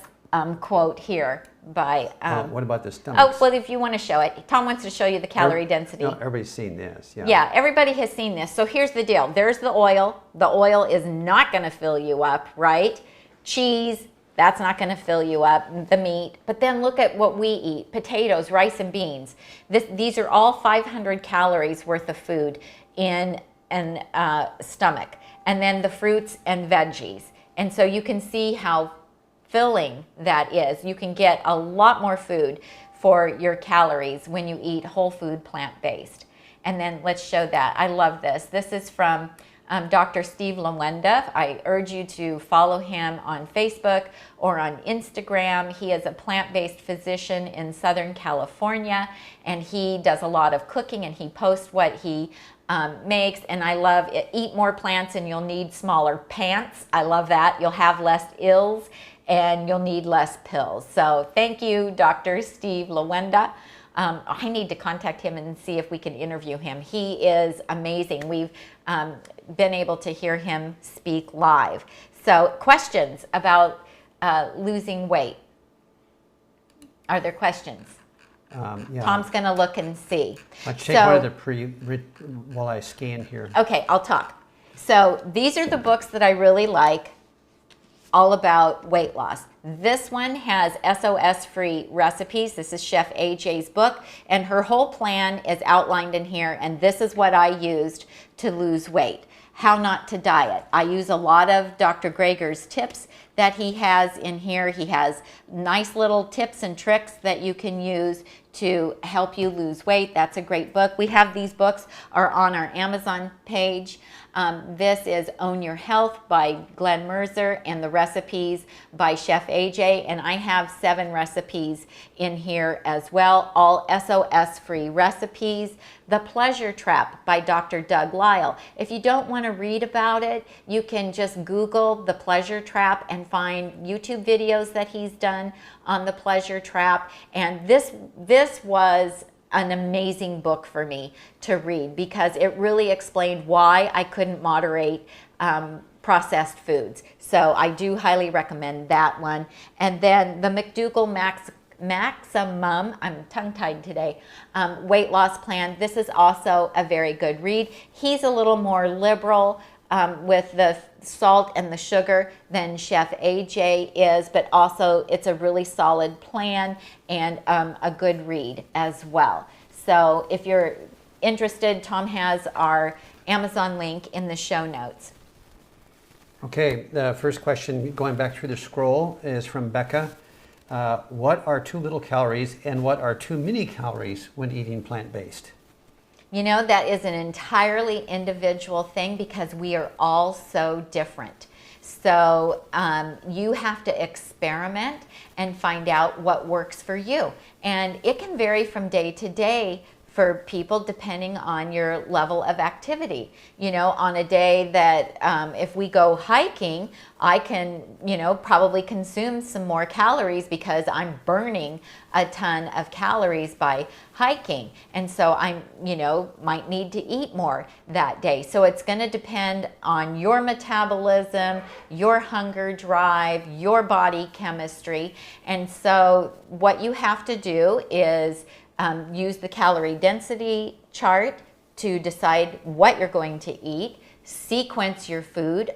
quote here by... what about the stomach? Oh, well, if you want to show it. Tom wants to show you the calorie density. No, everybody's seen this. Yeah. Yeah, everybody has seen this. So here's the deal. There's the oil. The oil is not going to fill you up, right? Cheese, that's not going to fill you up. The meat. But then look at what we eat. Potatoes, rice, and beans. These are all 500 calories worth of food in a stomach. And then the fruits and veggies. And so you can see how filling that is. You can get a lot more food for your calories when you eat whole food, plant-based. And then let's show that. I love this. This is from Dr. Steve Lawenda. I urge you to follow him on Facebook or on Instagram. He is a plant-based physician in Southern California, and he does a lot of cooking, and he posts what he makes. And I love it. Eat more plants and you'll need smaller pants. I love that. You'll have less ills and you'll need less pills. So thank you, Dr. Steve Lawenda. I need to contact him and see if we can interview him. He is amazing. We've been able to hear him speak live. So questions about losing weight? Are there questions? Yeah. Tom's going to look and see. Let's take one of the while I scan here. Okay, I'll talk. So these are the books that I really like, all about weight loss. This one has SOS Free Recipes. This is Chef AJ's book, and her whole plan is outlined in here, and this is what I used to lose weight. How not to diet. I use a lot of Dr. Greger's tips that he has in here. He has nice little tips and tricks that you can use to help you lose weight. That's a great book. We have these books are on our Amazon page. This is Own Your Health by Glenn Mercer and the recipes by Chef AJ. And I have 7 recipes in here as well, all SOS free recipes. The Pleasure Trap by Dr. Doug Lisle. If you don't want to read about it, you can just Google The Pleasure Trap and find YouTube videos that he's done on The Pleasure Trap. And this was an amazing book for me to read because it really explained why I couldn't moderate processed foods. So I do highly recommend that one. And then the McDougall Maximum, I'm tongue-tied today, weight loss plan. This is also a very good read. He's a little more liberal with the salt and the sugar than Chef AJ is, but also it's a really solid plan and a good read as well. So if you're interested, Tom has our Amazon link in the show notes. Okay, the first question, going back through the scroll, is from Becca. What are too little calories and what are too many calories when eating plant-based? You know, that is an entirely individual thing because we are all so different. So you have to experiment and find out what works for you. And it can vary from day to day for people depending on your level of activity. You know, on a day that if we go hiking, I can, you know, probably consume some more calories because I'm burning a ton of calories by hiking. And so I'm, you know, might need to eat more that day. So it's going to depend on your metabolism, your hunger drive, your body chemistry. And so what you have to do is use the calorie density chart to decide what you're going to eat, sequence your food,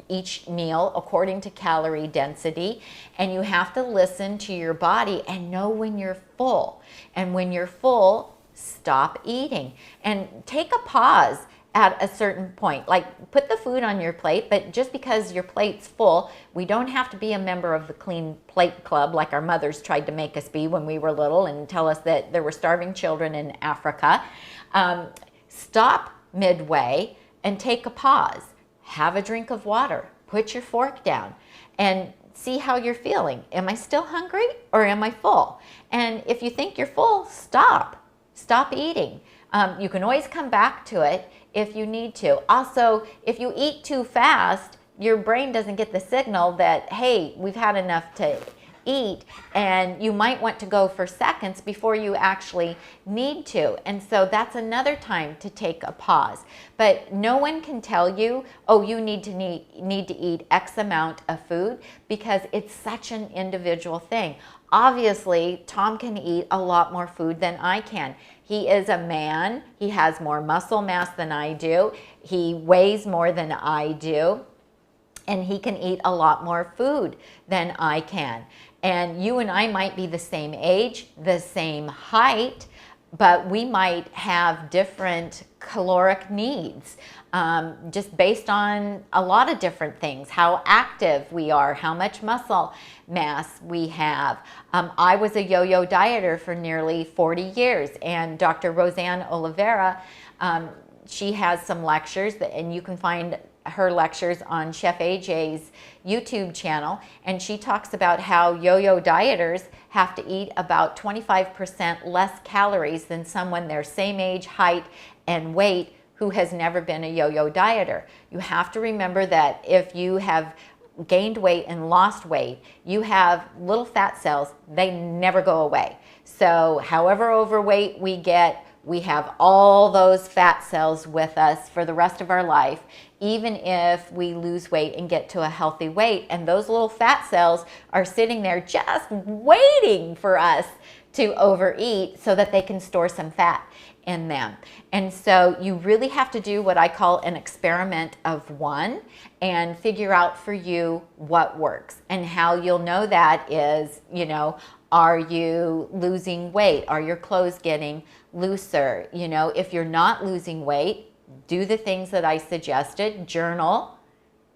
each meal according to calorie density, and you have to listen to your body and know when you're full. And when you're full, stop eating and take a pause at a certain point. Like, put the food on your plate, but just because your plate's full, we don't have to be a member of the Clean Plate Club like our mothers tried to make us be when we were little and tell us that there were starving children in Africa. stop midway and take a pause. Have a drink of water. Put your fork down and see how you're feeling. Am I still hungry or am I full? And if you think you're full, stop. Stop eating. You can always come back to it if you need to. Also, if you eat too fast, your brain doesn't get the signal that, hey, we've had enough to eat, and you might want to go for seconds before you actually need to. And so that's another time to take a pause. But no one can tell you, oh, you need to eat X amount of food, because it's such an individual thing. Obviously, Tom can eat a lot more food than I can. He is a man. He has more muscle mass than I do. He weighs more than I do. And he can eat a lot more food than I can. And you and I might be the same age, the same height, but we might have different caloric needs, just based on a lot of different things, how active we are, how much muscle mass we have. I was a yo-yo dieter for nearly 40 years, and Dr. Roseanne Oliveira, she has some lectures, and you can find her lectures on Chef AJ's YouTube channel, and she talks about how yo-yo dieters have to eat about 25% less calories than someone their same age, height, and weight who has never been a yo-yo dieter. You have to remember that if you have gained weight and lost weight, you have little fat cells, they never go away. So however overweight we get, we have all those fat cells with us for the rest of our life, even if we lose weight and get to a healthy weight. And those little fat cells are sitting there just waiting for us to overeat so that they can store some fat in them. And so you really have to do what I call an experiment of one and figure out for you what works. And how you'll know that is, are you losing weight? Are your clothes getting looser? If you're not losing weight, do the things that I suggested. Journal,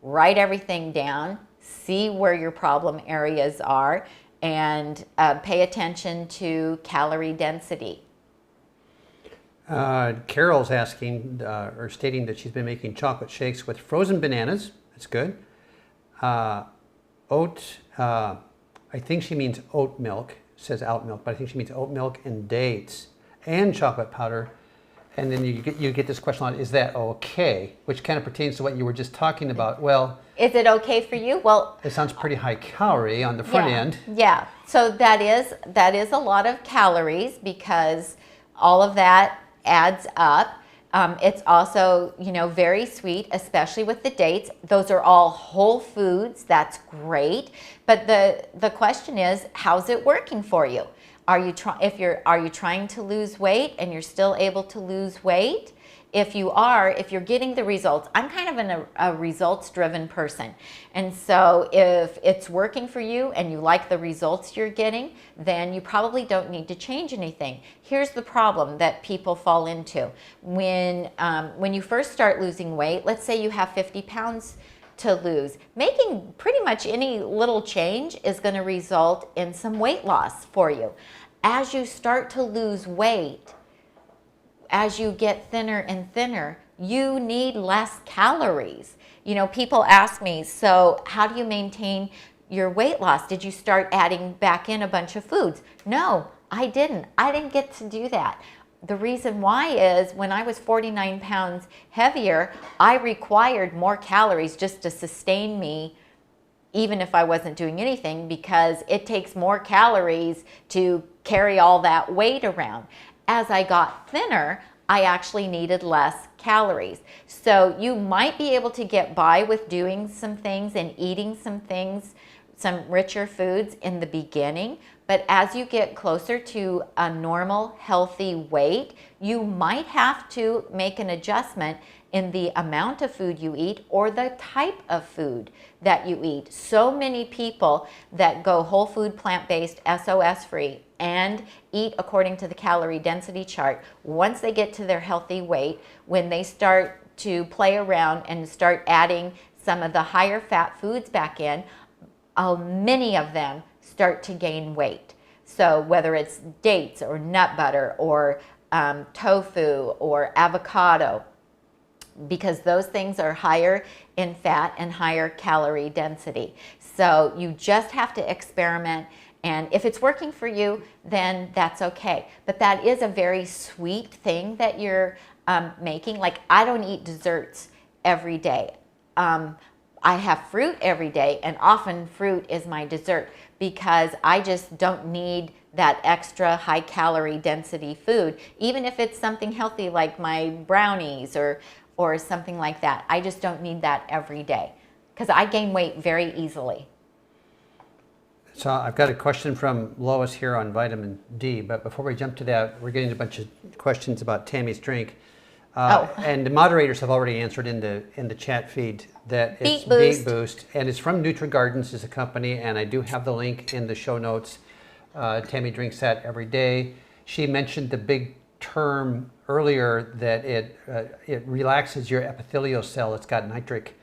write everything down, see where your problem areas are, and pay attention to calorie density. Carol's asking or stating that she's been making chocolate shakes with frozen bananas. That's good. I think she means oat milk. It says out milk, but I think she means oat milk and dates and chocolate powder. And then you get this question on, is that okay? Which kind of pertains to what you were just talking about. Well, is it okay for you? Well, it sounds pretty high calorie on the front end. Yeah. So that is a lot of calories, because all of that adds up. It's also, very sweet, especially with the dates. Those are all whole foods. That's great. But the question is, how's it working for you? Are you trying to lose weight and you're still able to lose weight? If you're getting the results, I'm kind of a results-driven person. And so if it's working for you and you like the results you're getting, then you probably don't need to change anything. Here's the problem that people fall into. When you first start losing weight, let's say you have 50 pounds to lose, making pretty much any little change is going to result in some weight loss for you. As you start to lose weight, as you get thinner and thinner, you need less calories. People ask me, so how do you maintain your weight loss? Did you start adding back in a bunch of foods? No, I didn't. I didn't get to do that. The reason why is when I was 49 pounds heavier, I required more calories just to sustain me, even if I wasn't doing anything, because it takes more calories to carry all that weight around. As I got thinner, I actually needed less calories. So you might be able to get by with doing some things and eating some things, some richer foods in the beginning, but as you get closer to a normal, healthy weight, you might have to make an adjustment in the amount of food you eat or the type of food that you eat. So many people that go whole food, plant-based, SOS free, and eat according to the calorie density chart, once they get to their healthy weight, when they start to play around and start adding some of the higher fat foods back in, many of them start to gain weight. So whether it's dates or nut butter or tofu or avocado, because those things are higher in fat and higher calorie density. So you just have to experiment, and if it's working for you, then that's okay. But that is a very sweet thing that you're making. Like, I don't eat desserts every day. I have fruit every day, and often fruit is my dessert because I just don't need that extra high calorie density food, even if it's something healthy like my brownies or something like that. I just don't need that every day because I gain weight very easily. So I've got a question from Lois here on vitamin D, but before we jump to that, we're getting a bunch of questions about Tami's drink. And the moderators have already answered in the chat feed that it's Beet Boost, and it's from NutriGardens as a company, and I do have the link in the show notes. Tami drinks that every day. She mentioned the big term earlier that it relaxes your epithelial cell. It's got nitric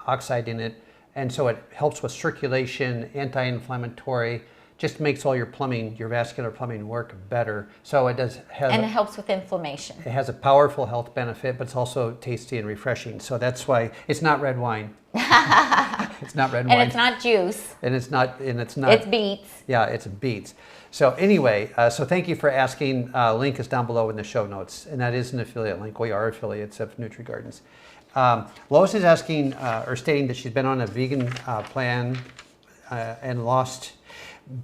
oxide in it, and so it helps with circulation, anti-inflammatory, just makes all your plumbing, your vascular plumbing work better. So it does have, and it helps with inflammation. It has a powerful health benefit, but it's also tasty and refreshing. So that's why it's not red wine. It's not red wine. And it's not juice. And it's not. It's beets. Yeah, it's beets. So anyway, so thank you for asking. Link is down below in the show notes, and that is an affiliate link. We are affiliates of NutriGardens. Lois is asking or stating that she's been on a vegan plan and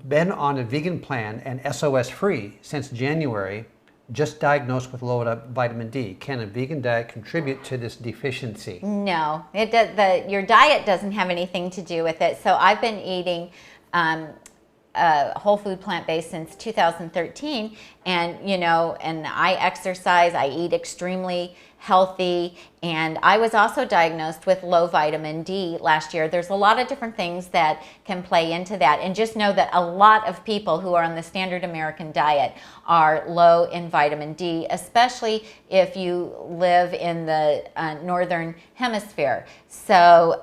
been on a vegan plan and SOS Free since January, just diagnosed with low vitamin D. Can a vegan diet contribute to this deficiency? No, it does. Your diet doesn't have anything to do with it. So I've been eating whole food plant-based since 2013, and and I exercise, I eat extremely healthy, and I was also diagnosed with low vitamin D last year. There's a lot of different things that can play into that, and just know that a lot of people who are on the standard American diet are low in vitamin D, especially if you live in the northern hemisphere. So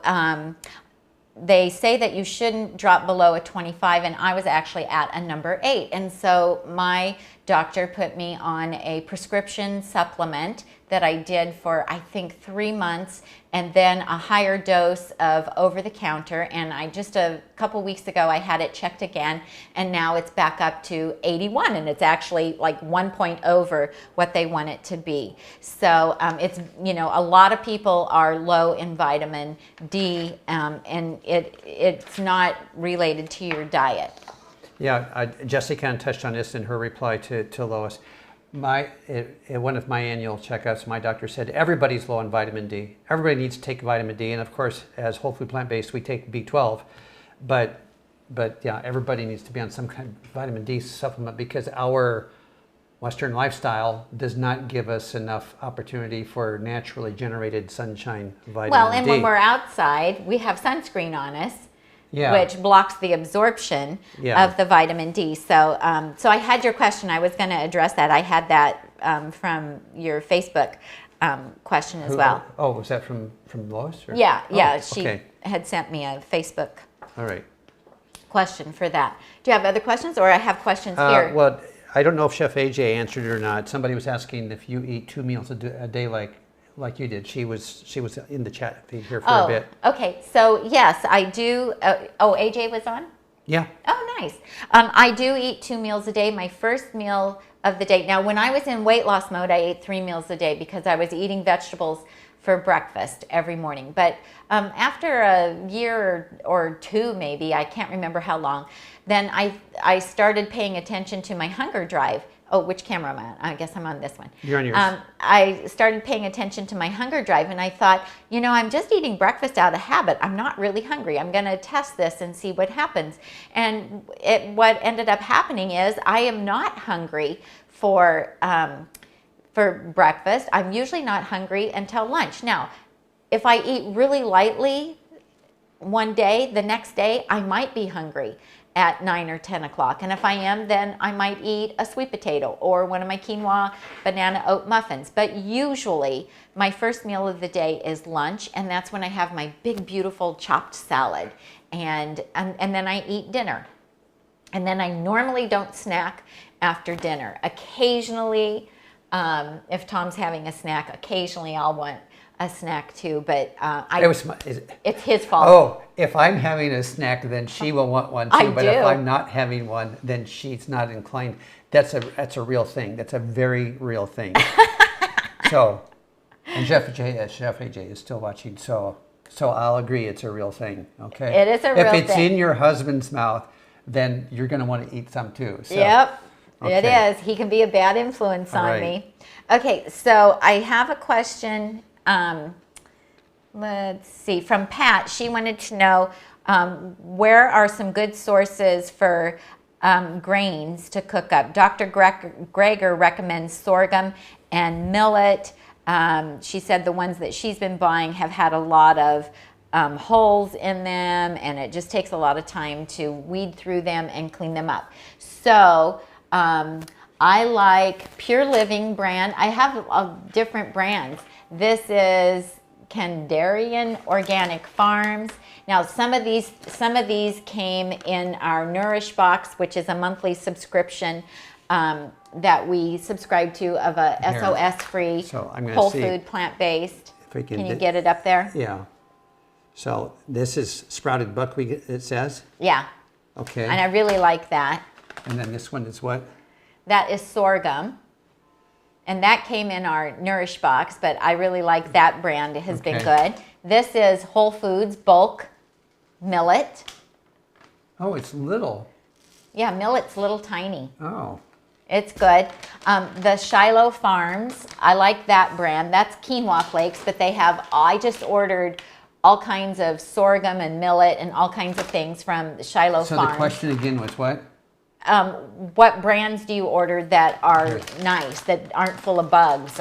they say that you shouldn't drop below a 25, and I was actually at a number 8. And so my doctor put me on a prescription supplement that I did for, I think, 3 months, and then a higher dose of over-the-counter. And I just a couple weeks ago, I had it checked again, and now it's back up to 81, and it's actually like 1 point over what they want it to be. So it's, a lot of people are low in vitamin D, and it's not related to your diet. Yeah, Jessica touched on this in her reply to Lois. In one of my annual checkups, my doctor said everybody's low on vitamin D. Everybody needs to take vitamin D, and of course, as whole food plant-based, we take B12. But yeah, everybody needs to be on some kind of vitamin D supplement because our Western lifestyle does not give us enough opportunity for naturally generated sunshine vitamin D. Well, and when we're outside, we have sunscreen on us. Yeah. Which blocks the absorption of the vitamin D. So, so I had your question. I was going to address that. I had that from your Facebook question as well. Oh, was that from Lois? Or? Yeah, yeah. She had sent me a Facebook question for that. Do you have other questions, or I have questions here? Well, I don't know if Chef AJ answered it or not. Somebody was asking if you eat 2 meals a day like you did. She was in the chat feed here for a bit. Okay, so yes, I do. AJ was on? Yeah. Oh, nice. I do eat 2 meals a day. My first meal of the day. Now, when I was in weight loss mode, I ate 3 meals a day because I was eating vegetables for breakfast every morning. But after a year or two, maybe, I can't remember how long, then I started paying attention to my hunger drive. Oh, which camera am I on? I guess I'm on this one. You're on yours. I started paying attention to my hunger drive, and I thought, I'm just eating breakfast out of habit. I'm not really hungry. I'm going to test this and see what happens. And what ended up happening is I am not hungry for breakfast. I'm usually not hungry until lunch. Now, if I eat really lightly one day, the next day I might be hungry at 9 or 10 o'clock. And if I am, then I might eat a sweet potato or one of my quinoa banana oat muffins. But usually my first meal of the day is lunch, and that's when I have my big, beautiful chopped salad. And then I eat dinner. And then I normally don't snack after dinner. Occasionally If Tom's having a snack, occasionally I'll want a snack too, but it's his fault. Oh, if I'm having a snack, then she will want one too. But if do. I'm not having one, then she's not inclined. That's a real thing. That's a very real thing. So, and Chef AJ is still watching. So I'll agree, it's a real thing. Okay. It is a real thing. If it's in your husband's mouth, then you're going to want to eat some too. So, yep. okay. It is. He can be a bad influence on me. Okay, so I have a question. Let's see, from Pat. She wanted to know where are some good sources for grains to cook up. Dr. Greger recommends sorghum and millet. She said the ones that she's been buying have had a lot of holes in them, and it just takes a lot of time to weed through them and clean them up. So I like Pure Living brand. I have different brands. This is Kandarian Organic Farms. Now some of these came in our Nourish Box, which is a monthly subscription that we subscribe to of a SOS Free whole food plant-based. Can you get it up there? Yeah. So this is sprouted buckwheat, it says? Yeah. Okay. And I really like that. And then this one is what? That is sorghum. And that came in our Nourish Box, but I really like that brand. It has been good. This is Whole Foods bulk millet. Oh, it's little. Yeah, millet's little tiny. Oh. It's good. The Shiloh Farms, I like that brand. That's quinoa flakes, but they have, I just ordered all kinds of sorghum and millet and all kinds of things from Shiloh Farms. So the question again was what? What brands do you order that are nice, that aren't full of bugs?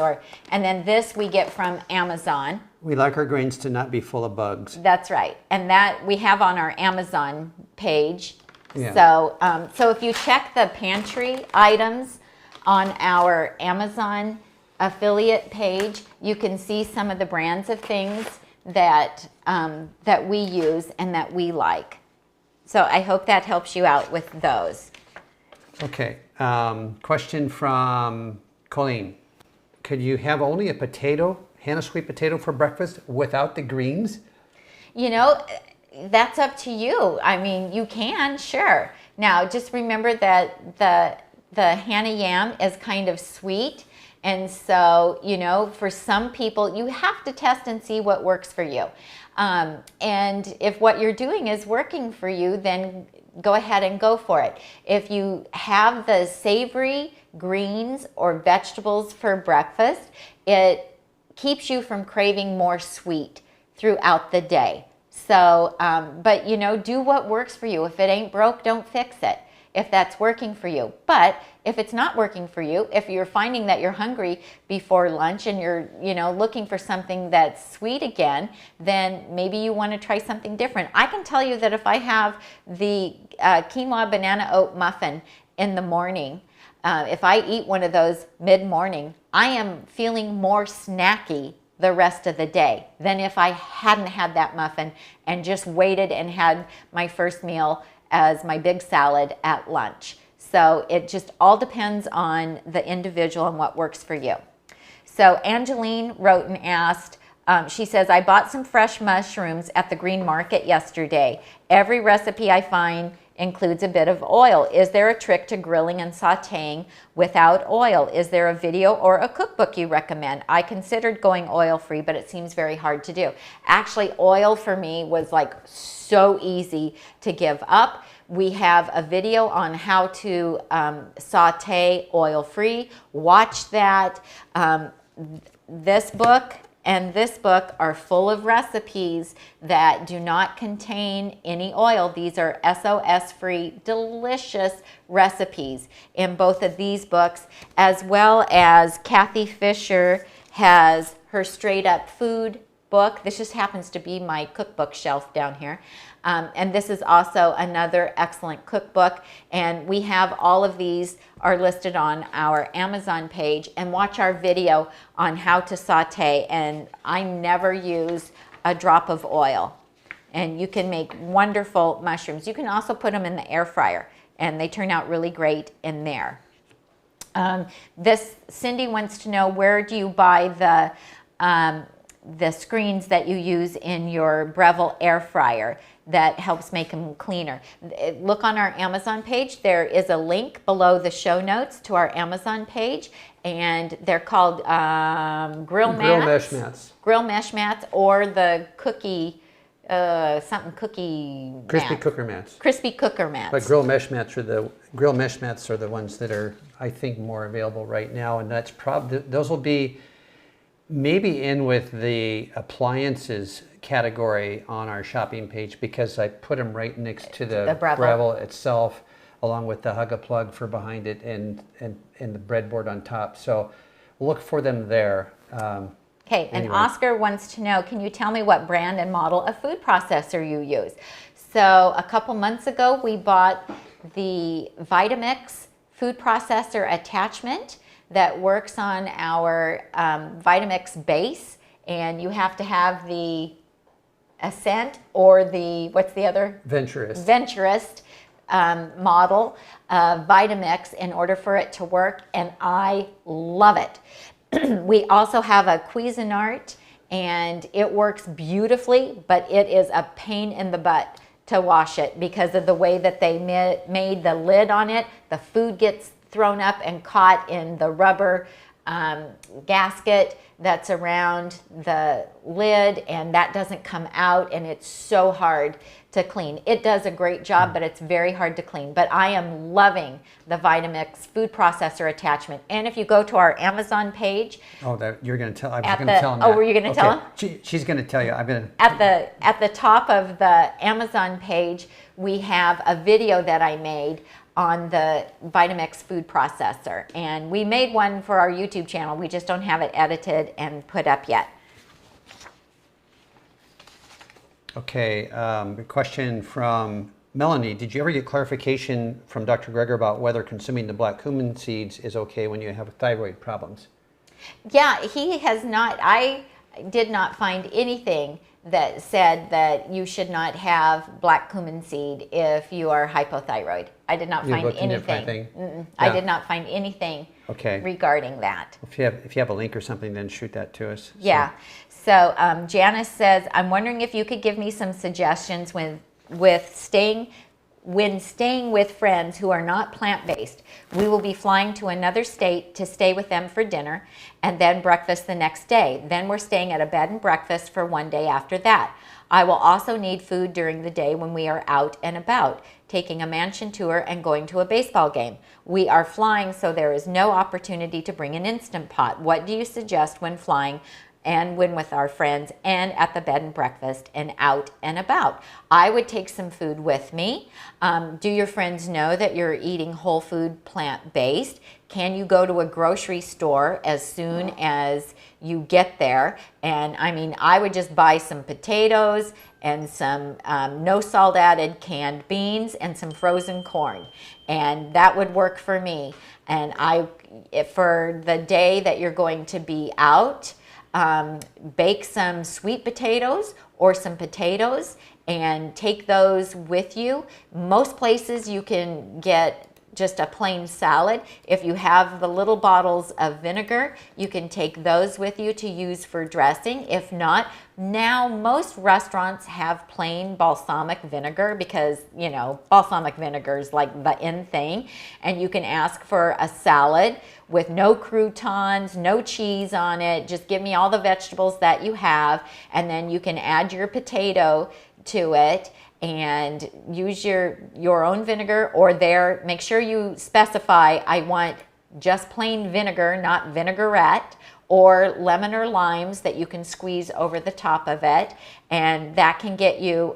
And then this we get from Amazon. We like our grains to not be full of bugs. That's right. And that we have on our Amazon page. Yeah. So if you check the pantry items on our Amazon affiliate page, you can see some of the brands of things that that we use and that we like. So I hope that helps you out with those. Okay. Question from Colleen. Could you have only a potato, Hannah sweet potato for breakfast without the greens? You know, that's up to you. I mean, you can, sure. Now, just remember that the Hannah yam is kind of sweet. And so, you know, for some people, you have to test and see what works for you. And if what you're doing is working for you, then go ahead and go for it. If you have the savory greens or vegetables for breakfast, it keeps you from craving more sweet throughout the day. So, but you know, do what works for you. If it ain't broke, don't fix it, if that's working for you. But if it's not working for you, if you're finding that you're hungry before lunch and you're, you know, looking for something that's sweet again, then maybe you want to try something different. I can tell you that if I have the quinoa banana oat muffin in the morning, if I eat one of those mid-morning, I am feeling more snacky the rest of the day than if I hadn't had that muffin and just waited and had my first meal as my big salad at lunch. So it just all depends on the individual and what works for you. So Angeline wrote and asked, she says, I bought some fresh mushrooms at the green market yesterday. Every recipe I find includes a bit of oil. Is there a trick to grilling and sauteing without oil? Is there a video or a cookbook you recommend? I considered going oil-free, but it seems very hard to do. Actually, oil for me was like so easy to give up. We have a video on how to saute oil-free. Watch that. This book and this book are full of recipes that do not contain any oil. These are SOS-free, delicious recipes in both of these books, as well as Kathy Fisher has her Straight Up Food book. This just happens to be my cookbook shelf down here. And this is also another excellent cookbook. And we have all of these are listed on our Amazon page. And watch our video on how to saute. And I never use a drop of oil. And you can make wonderful mushrooms. You can also put them in the air fryer. And they turn out really great in there. This Cindy wants to know, where do you buy the screens that you use in your Breville air fryer that helps make them cleaner? Look on our Amazon page. There is a link below the show notes to our Amazon page, and they're called grill mesh mats. Grill mesh mats, or the cookie, cookie Crispy mats. cooker mats. Crispy cooker mats. But grill mesh mats are the ones that are, I think, more available right now, and that's probably, those will be maybe in with the appliances category on our shopping page, because I put them right next to the Breville itself, along with the Hug-a-Plug for behind it, and the breadboard on top. So look for them there. Okay, and Oscar wants to know, can you tell me what brand and model of food processor you use? So a couple months ago, we bought the Vitamix food processor attachment that works on our Vitamix base, and you have to have the Ascent or the, what's the other? Venturist model of Vitamix in order for it to work, and I love it. We also have a Cuisinart, and it works beautifully, but it is a pain in the butt to wash it because of the way that they made the lid on it. The food gets thrown up and caught in the rubber gasket that's around the lid, and that doesn't come out, and it's so hard to clean. It does a great job, but it's very hard to clean. But I am loving the Vitamix food processor attachment. And if you go to our Amazon page, you're going to tell. I was going to tell him. Were you going to tell him? She's going to tell you. I'm going to. At the top of the Amazon page, we have a video that I made on the Vitamix food processor, and we made one for our YouTube channel. We just don't have it edited and put up yet. Okay, a question from Melanie. Did you ever get clarification from Dr. Greger about whether consuming the black cumin seeds is okay when you have thyroid problems? Yeah, he has not. I did not find anything that said that you should not have black cumin seed if you are hypothyroid. I did not find anything. Yeah. I did not find anything regarding that. If you have a link or something, then shoot that to us. Yeah. So Janice says, I'm wondering if you could give me some suggestions when staying with friends who are not plant-based. We will be flying to another state to stay with them for dinner and then breakfast the next day. Then we're staying at a bed and breakfast for one day after that. I will also need food during the day when we are out and about, taking a mansion tour and going to a baseball game. We are flying, so there is no opportunity to bring an Instant Pot. What do you suggest when flying and when with our friends and at the bed and breakfast and out and about? I would take some food with me. Do your friends know that you're eating whole food, plant-based? Can you go to a grocery store as soon as you get there? And I mean, I would just buy some potatoes and some no salt added canned beans and some frozen corn. And that would work for me. And for the day that you're going to be out, bake some sweet potatoes or some potatoes and take those with you. Most places you can get just a plain salad. If you have the little bottles of vinegar, you can take those with you to use for dressing. If not, now most restaurants have plain balsamic vinegar because, you know, balsamic vinegar is like the in thing. And you can ask for a salad with no croutons, no cheese on it. Just give me all the vegetables that you have, and then you can add your potato to it and use your own vinegar, or make sure you specify, I want just plain vinegar, not vinaigrette, or lemon or limes that you can squeeze over the top of it, and that can get you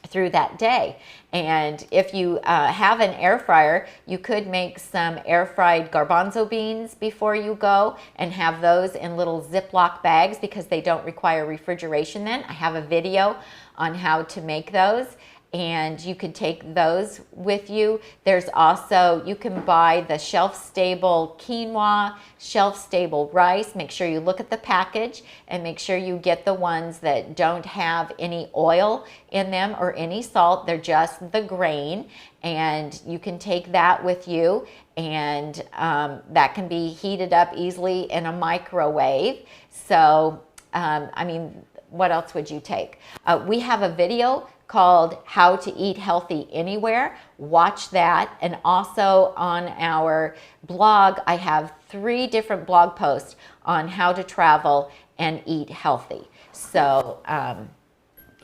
through that day. And if you have an air fryer, you could make some air fried garbanzo beans before you go and have those in little Ziploc bags because they don't require refrigeration then. I have a video on how to make those. and you could take those with you. There's also, you can buy the shelf-stable quinoa, shelf-stable rice. Make sure you look at the package and make sure you get the ones that don't have any oil in them or any salt. They're just the grain, and you can take that with you, and that can be heated up easily in a microwave. So, I mean, what else would you take? We have a video called How to Eat Healthy Anywhere. Watch that. And also on our blog, I have 3 different blog posts on how to travel and eat healthy. So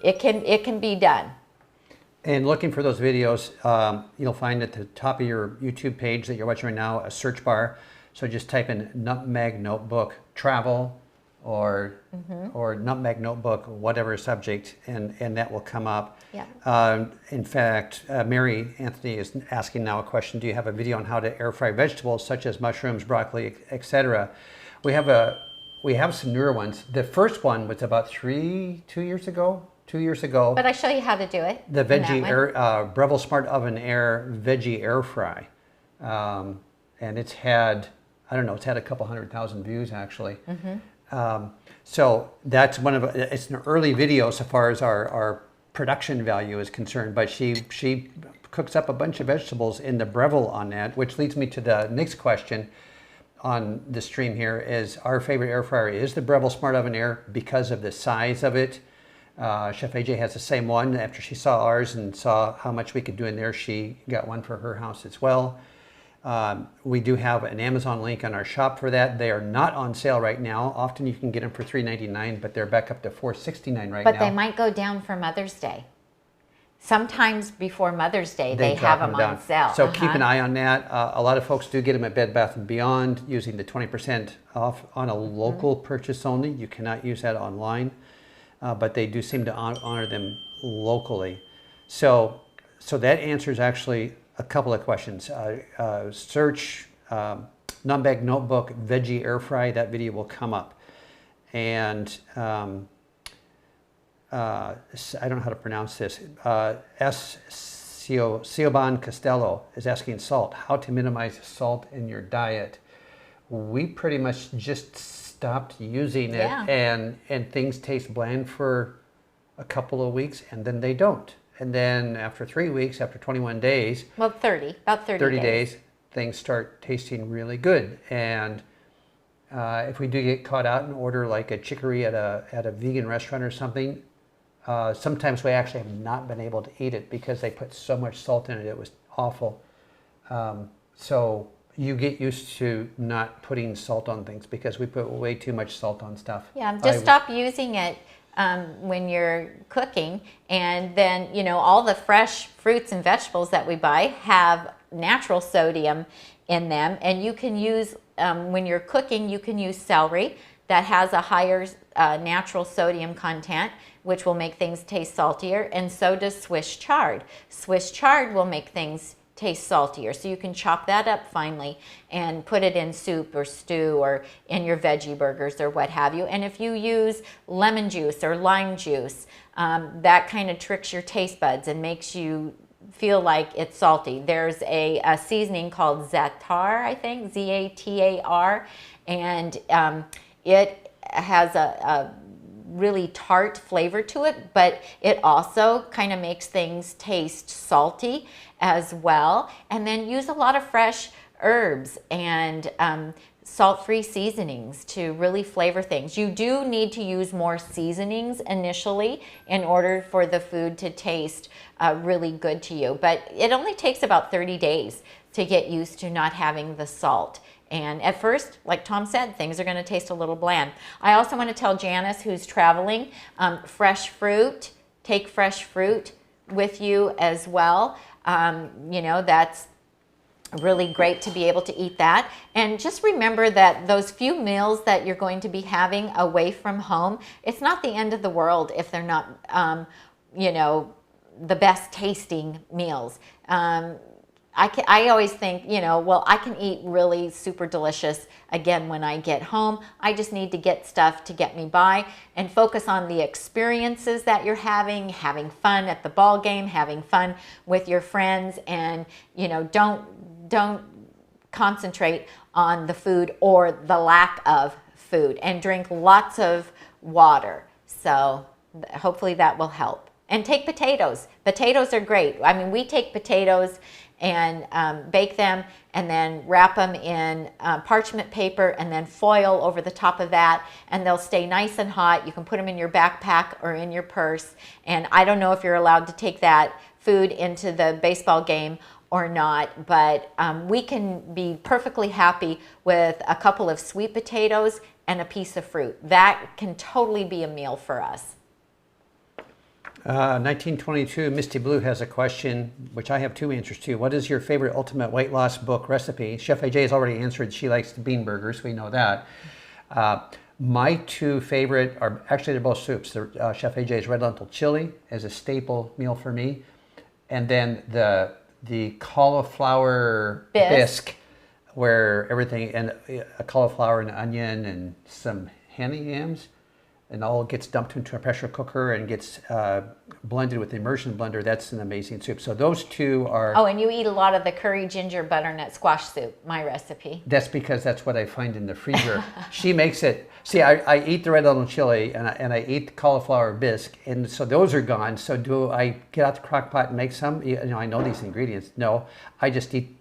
it can be done. And looking for those videos, you'll find at the top of your YouTube page that you're watching right now a search bar. So just type in Nutmeg Notebook Travel or Nutmeg Notebook, whatever subject, and that will come up. Yeah. In fact, Mary Anthony is asking now a question: do you have a video on how to air fry vegetables such as mushrooms, broccoli, etc.? We have some newer ones. The first one was about 2 years ago. But I show you how to do it. The veggie air, Breville Smart Oven Air Veggie Air Fry, and it's had, I don't know, it's had a couple 100,000 views actually. So that's it's an early video so far as our production value is concerned, but she cooks up a bunch of vegetables in the Breville on that, which leads me to the next question on the stream here. Is our favorite air fryer is the Breville Smart Oven Air because of the size of it. Chef AJ has the same one. After she saw ours and saw how much we could do in there, she got one for her house as well. We do have an Amazon link on our shop for that. They are not on sale right now. Often you can get them for $3.99, but they're back up to $4.69 right now. But they might go down for Mother's Day. Sometimes before Mother's Day, they have them on sale. So keep an eye on that. A lot of folks do get them at Bed Bath & Beyond using the 20% off on a local purchase only. You cannot use that online. But they do seem to honor them locally. So that answers actually a couple of questions. Search Nutmeg Notebook Veggie Air Fry. That video will come up. And I don't know how to pronounce this. Sioban Costello is asking salt. How to minimize salt in your diet. We pretty much just stopped using it, and things taste bland for a couple of weeks, and then they don't. And then after 3 weeks, after 21 days, well, about 30 days, things start tasting really good. And if we do get caught out and order like a chicory at a vegan restaurant or something, sometimes we actually have not been able to eat it because they put so much salt in it. It was awful. So you get used to not putting salt on things because we put way too much salt on stuff. Yeah, just stop using it when you're cooking, and then, you know, all the fresh fruits and vegetables that we buy have natural sodium in them, and you can use, when you're cooking, you can use celery that has a higher natural sodium content, which will make things taste saltier, and so does Swiss chard. Swiss chard will make things taste saltier. So you can chop that up finely and put it in soup or stew or in your veggie burgers or what have you. And if you use lemon juice or lime juice, that kind of tricks your taste buds and makes you feel like it's salty. There's a seasoning called Zatar, I think, Z-A-T-A-R, and it has a really tart flavor to it, but it also kind of makes things taste salty as well. And then use a lot of fresh herbs and salt-free seasonings to really flavor things. You do need to use more seasonings initially in order for the food to taste really good to you, but it only takes about 30 days to get used to not having the salt. And at first, like Tom said, things are going to taste a little bland. I also want to tell Janice, who's traveling, fresh fruit, take fresh fruit with you as well. You know, that's really great to be able to eat that. And just remember that those few meals that you're going to be having away from home, it's not the end of the world if they're not, you know, the best tasting meals. I always think, well, I can eat really super delicious again when I get home. I just need to get stuff to get me by and focus on the experiences that you're having fun at the ball game, having fun with your friends, and don't concentrate on the food or the lack of food, and drink lots of water. So hopefully that will help. And take potatoes. Potatoes are great. I mean, we take potatoes and bake them and then wrap them in parchment paper and then foil over the top of that, and they'll stay nice and hot. You can put them in your backpack or in your purse, and I don't know if you're allowed to take that food into the baseball game or not, but we can be perfectly happy with a couple of sweet potatoes and a piece of fruit. That can totally be a meal for us. 1922, Misty Blue has a question, which I have 2 answers to. What is your favorite ultimate weight loss book recipe? Chef AJ has already answered. She likes the bean burgers. We know that. My 2 favorite are, actually they're both soups. Chef AJ's red lentil chili is a staple meal for me. And then the cauliflower bisque, where everything, and a cauliflower and onion and some honey yams, and all gets dumped into a pressure cooker and gets blended with the immersion blender. That's an amazing soup. So those 2 are... Oh, and you eat a lot of the curry ginger butternut squash soup, my recipe. That's because that's what I find in the freezer. She makes it... See, I eat the red lentil chili and I eat the cauliflower bisque, and so those are gone. So do I get out the crock pot and make some? I know these ingredients. No, I just eat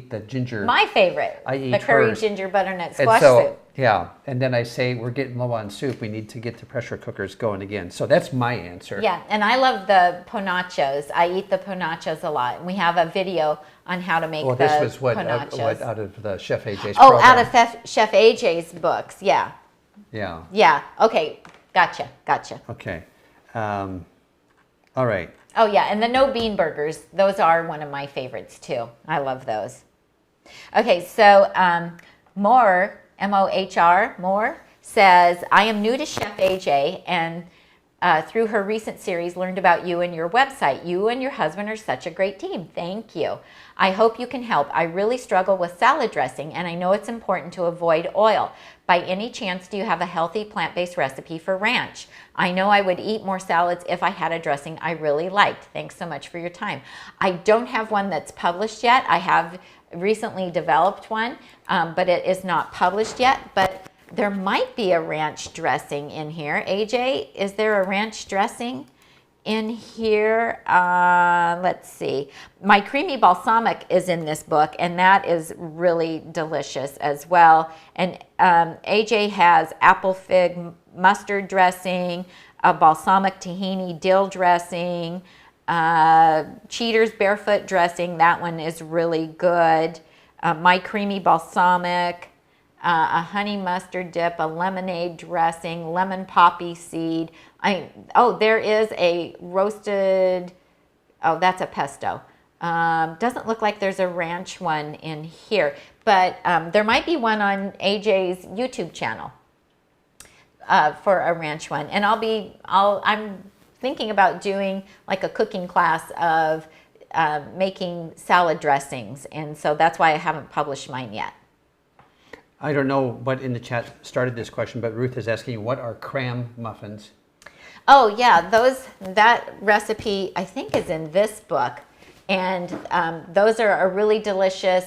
the ginger. My favorite, the curry ginger butternut squash soup. Yeah, and then I say we're getting low on soup. We need to get the pressure cookers going again. So that's my answer. Yeah, and I love the ponachos. I eat the ponachos a lot. We have a video on how to make the ponachos. Well, this was what out of the Chef AJ's program. program. Out of Chef AJ's books. Yeah. Yeah. Yeah. Okay. Gotcha. Okay. All right. Oh yeah, and the no bean burgers. Those are one of my favorites too. I love those. Okay, so Mohr, M-O-H-R, Mohr says, I am new to Chef AJ and through her recent series learned about you and your website. You and your husband are such a great team. Thank you. I hope you can help. I really struggle with salad dressing, and I know it's important to avoid oil. By any chance, do you have a healthy plant-based recipe for ranch? I know I would eat more salads if I had a dressing I really liked. Thanks so much for your time. I don't have one that's published yet. I have recently developed one, but it is not published yet. But there might be a ranch dressing in here. AJ, is there a ranch dressing in here? Let's see. My creamy balsamic is in this book, and that is really delicious as well. And AJ has apple fig mustard dressing, a balsamic tahini dill dressing, Cheater's barefoot dressing. That one is really good. My creamy balsamic, a honey mustard dip, a lemonade dressing, lemon poppy seed. There is a roasted, that's a pesto. Doesn't look like there's a ranch one in here, but there might be one on AJ's YouTube channel for a ranch one. And I'm thinking about doing like a cooking class of making salad dressings, and so that's why I haven't published mine yet. I don't know what in the chat started this question, but Ruth is asking, what are Cram muffins? Oh yeah, that recipe I think is in this book, and those are a really delicious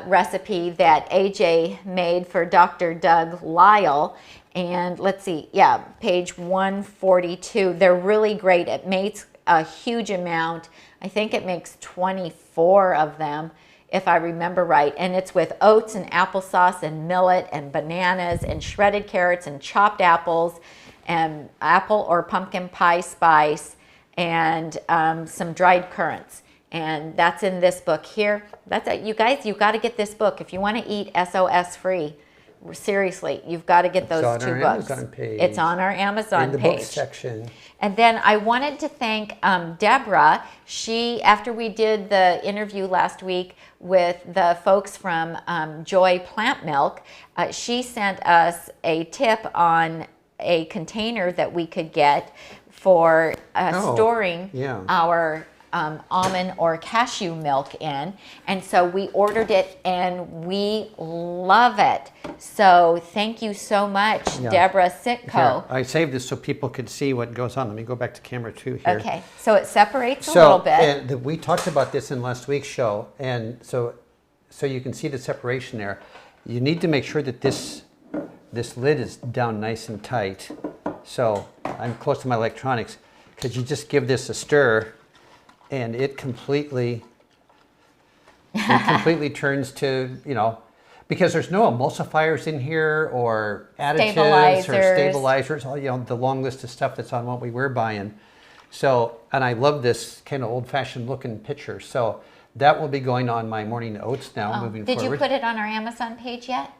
recipe that AJ made for Dr. Doug Lyle. And let's see, yeah, page 142. They're really great. It makes a huge amount. I think it makes 24 of them, if I remember right. And it's with oats and applesauce and millet and bananas and shredded carrots and chopped apples and apple or pumpkin pie spice and some dried currants. And that's in this book here. You guys, you've got to get this book. If you want to eat SOS free, seriously, you've got to get those 2 books. It's on our Amazon page. In the book section. And then I wanted to thank Deborah. She, after we did the interview last week with the folks from Joy Plant Milk, she sent us a tip on a container that we could get for storing our almond or cashew milk in. And so we ordered it and we love it. So thank you so much, Deborah Sitko. Here, I saved this so people could see what goes on. Let me go back to camera 2 here. Okay, so it separates a little bit. We talked about this in last week's show, and so you can see the separation there. You need to make sure that this lid is down nice and tight. So I'm close to my electronics, because you just give this a stir, and it completely turns to, because there's no emulsifiers in here or additives or stabilizers, all, the long list of stuff that's on what we were buying. So, and I love this kind of old-fashioned looking picture. So that will be going on my morning oats now, moving forward. Did you put it on our Amazon page yet?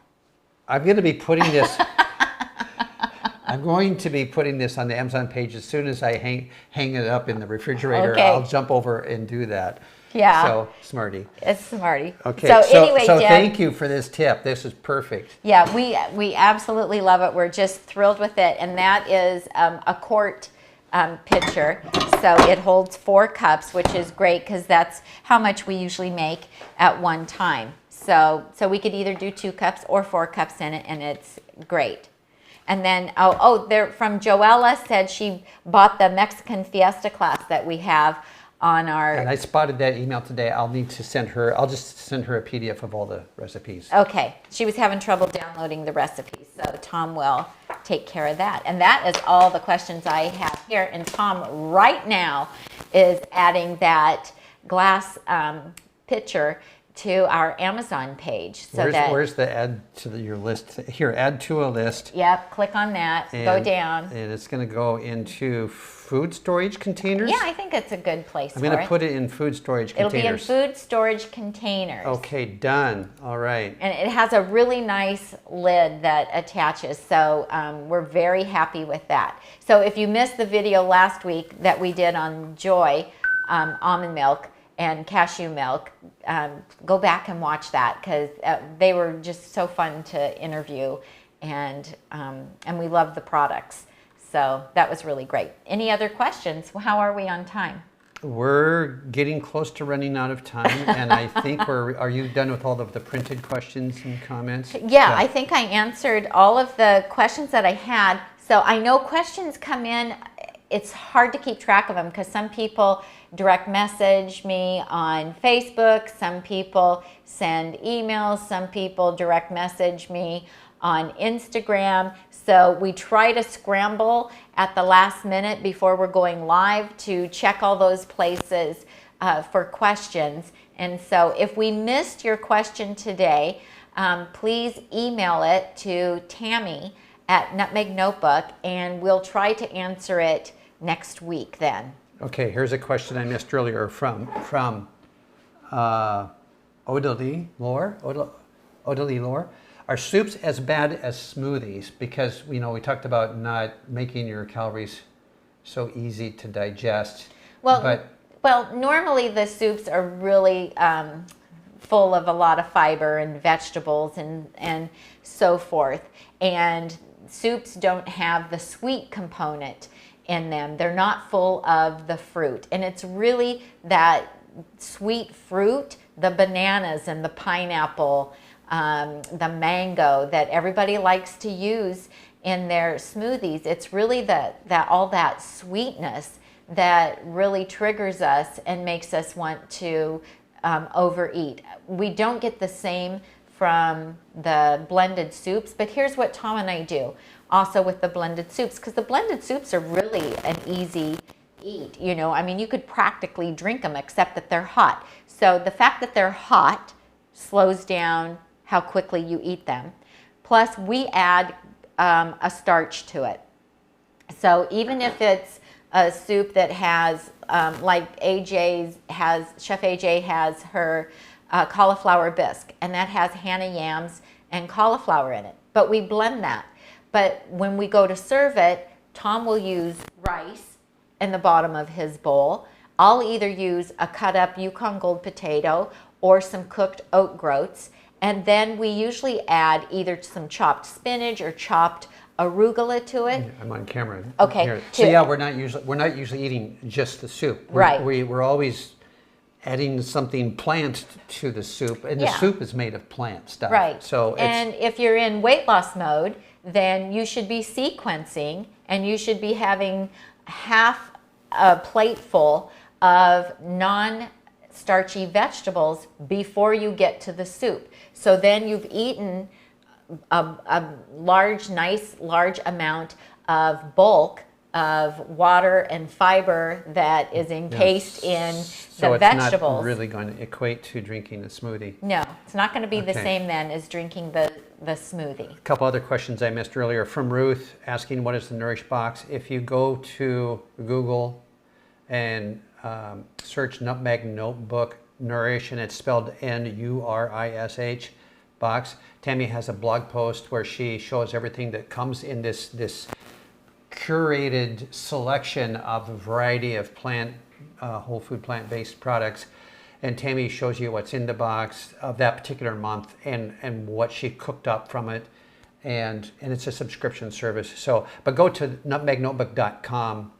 I'm going to be putting this. I'm going to be putting this on the Amazon page as soon as I hang it up in the refrigerator. Okay. I'll jump over and do that. Yeah. So smarty. It's smarty. Okay. So anyway, Deb, thank you for this tip. This is perfect. Yeah, we absolutely love it. We're just thrilled with it, and that is a quart pitcher. So it holds 4 cups, which is great because that's how much we usually make at one time. So we could either do 2 cups or 4 cups in it, and it's great. And then, there from Joella said she bought the Mexican Fiesta class that we have on our... And I spotted that email today. I'll need to send her, I'll just send her a PDF of all the recipes. Okay. She was having trouble downloading the recipes, so Tom will take care of that. And that is all the questions I have here. And Tom right now is adding that glass pitcher to our Amazon page. So where's the add to your list? Here, add to a list. Yep, click on that, go down. And it's going to go into food storage containers? Yeah, I think it's a good place I'm going to put it in food storage containers. It'll be in food storage containers. Okay, done. All right. And it has a really nice lid that attaches, so we're very happy with that. So if you missed the video last week that we did on Joy almond milk and cashew milk, go back and watch that because they were just so fun to interview, and we love the products. So that was really great. Any other questions? How are we on time? We're getting close to running out of time, and I think are you done with all of the printed questions and comments? Yeah, I think I answered all of the questions that I had. So I know questions come in. It's hard to keep track of them because some people direct message me on Facebook, some people send emails, some people direct message me on Instagram. So we try to scramble at the last minute before we're going live to check all those places for questions. And so if we missed your question today, please email it to Tami at Nutmeg Notebook, and we'll try to answer it next week then. Okay, here's a question I missed earlier from Odalie Lore. Are soups as bad as smoothies? Because we talked about not making your calories so easy to digest. Well, normally the soups are really full of a lot of fiber and vegetables and so forth. And soups don't have the sweet component in them. They're not full of the fruit. And it's really that sweet fruit, the bananas and the pineapple, the mango that everybody likes to use in their smoothies. It's really all that sweetness that really triggers us and makes us want to overeat. We don't get the same from the blended soups, but here's what Tom and I do also with the blended soups, because the blended soups are really an easy eat. I mean, you could practically drink them except that they're hot. So the fact that they're hot slows down how quickly you eat them. Plus, we add a starch to it. So even if it's a soup that has, like Chef AJ has her cauliflower bisque, and that has Hannah yams and cauliflower in it. But we blend that. But when we go to serve it, Tom will use rice in the bottom of his bowl. I'll either use a cut up Yukon Gold potato or some cooked oat groats. And then we usually add either some chopped spinach or chopped arugula to it. I'm on camera. Okay. Here. So yeah, we're not usually eating just the soup. Right. We're always adding something plant to the soup, and the soup is made of plant stuff. Right. So and if you're in weight loss mode, then you should be sequencing, and you should be having half a plate full of non-starchy vegetables before you get to the soup. So then you've eaten a large amount of bulk of water and fiber that is encased in the vegetables. So it's not really going to equate to drinking a smoothie. No, it's not going to be the same then as drinking the smoothie. A couple other questions I missed earlier from Ruth asking what is the Nourish Box. If you go to Google and search Nutmeg Notebook Nourish, and it's spelled N-U-R-I-S-H box, Tami has a blog post where she shows everything that comes in this curated selection of a variety of whole food plant-based products, and Tami shows you what's in the box of that particular month and what she cooked up from it, and it's a subscription service. So, but go to nutmegnotebook.com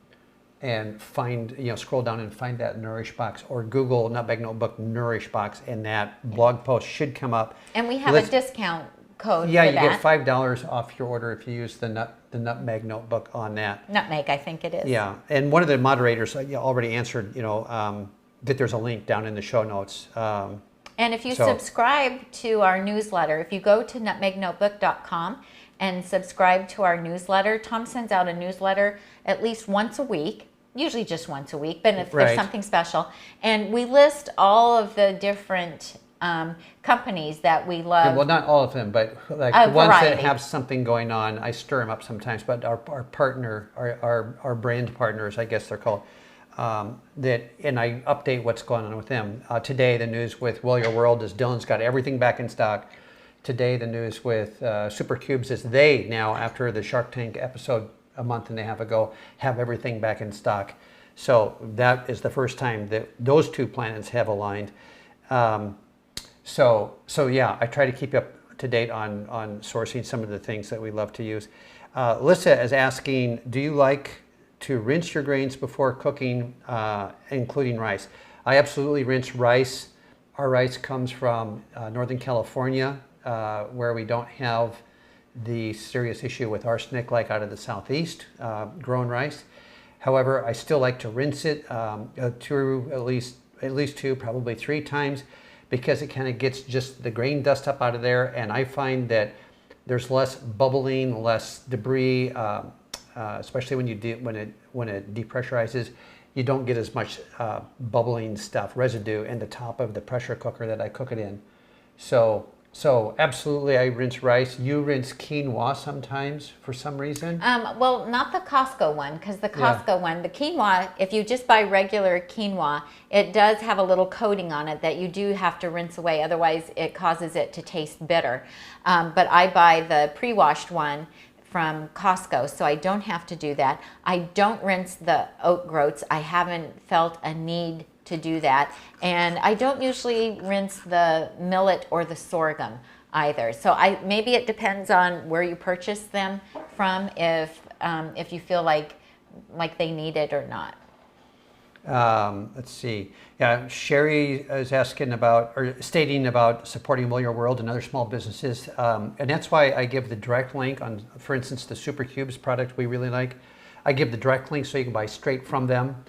and find, scroll down and find that Nourish Box, or Google Nutmeg Notebook Nourish Box, and that blog post should come up. And we have a discount code for you that. get $5 off your order if you use the Nutmeg Notebook on that. Nutmeg, I think it is. Yeah, and one of the moderators already answered, that there's a link down in the show notes. And if you subscribe to our newsletter, if you go to nutmegnotebook.com and subscribe to our newsletter, Tom sends out a newsletter at least once a week, usually just once a week, but if there's something special. And we list all of the different companies that we love. Yeah, well, not all of them, but like the ones that have something going on, I stir them up sometimes. But our partner, our brand partners, I guess they're called, and I update what's going on with them. Today, the news with Will Your World is Dylan's got everything back in stock. Today, the news with Super Cubes is they now, after the Shark Tank episode a month and a half ago, have everything back in stock. So that is the first time that those two planets have aligned. So yeah, I try to keep up to date on sourcing some of the things that we love to use. Lissa is asking, do you like to rinse your grains before cooking, including rice? I absolutely rinse rice. Our rice comes from Northern California, where we don't have the serious issue with arsenic like out of the Southeast grown rice. However, I still like to rinse it at least 2, probably 3 times, because it kind of gets just the grain dust up out of there, and I find that there's less bubbling, less debris, especially when it depressurizes. You don't get as much bubbling stuff, residue in the top of the pressure cooker that I cook it in. So absolutely, I rinse rice. You rinse quinoa sometimes for some reason? Well, not the Costco one, because the Costco one, the quinoa, if you just buy regular quinoa, it does have a little coating on it that you do have to rinse away. Otherwise, it causes it to taste bitter. But I buy the pre-washed one from Costco, so I don't have to do that. I don't rinse the oat groats. I haven't felt a need to do that, and I don't usually rinse the millet or the sorghum either. So maybe it depends on where you purchase them from, if you feel like they need it or not. Let's see. Yeah, Sherry is asking about, or stating about supporting Will Your World and other small businesses, and that's why I give the direct link on, for instance, the Super Cubes product we really like. I give the direct link so you can buy straight from them.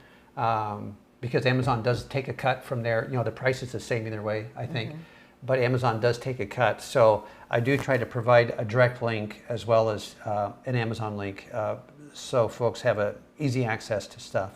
Because Amazon does take a cut from their, the price is the same either way, I think, but Amazon does take a cut. So I do try to provide a direct link as well as an Amazon link, so folks have easy access to stuff.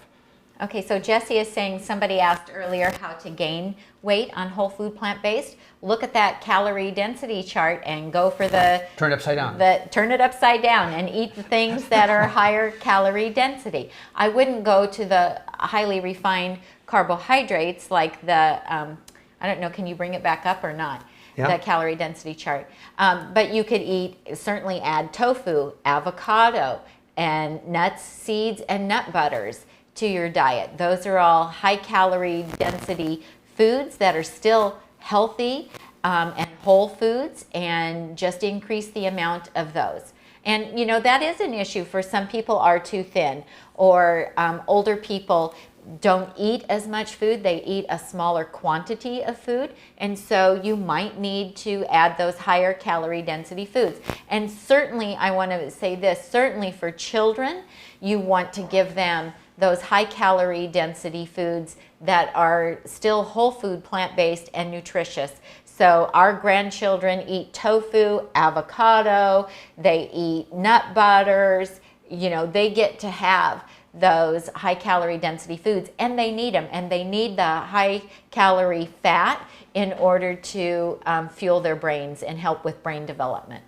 Okay, so Jesse is saying, somebody asked earlier how to gain weight on whole food plant-based. Look at that calorie density chart and go for turn it upside down. Turn it upside down and eat the things that are higher calorie density. I wouldn't go to the highly refined carbohydrates like the, I don't know, can you bring it back up or not? The calorie density chart. But you could certainly add tofu, avocado, and nuts, seeds, and nut butters to your diet. Those are all high calorie density foods that are still healthy and whole foods, and just increase the amount of those. And you know, that is an issue for some people are too thin, or older people don't eat as much food. They eat a smaller quantity of food. And so you might need to add those higher calorie density foods. And certainly, I want to say this, certainly for children, you want to give them those high calorie density foods that are still whole food, plant-based, and nutritious. So our grandchildren eat tofu, avocado, they eat nut butters, you know, they get to have those high calorie density foods, and they need them, and they need the high calorie fat in order to fuel their brains and help with brain development.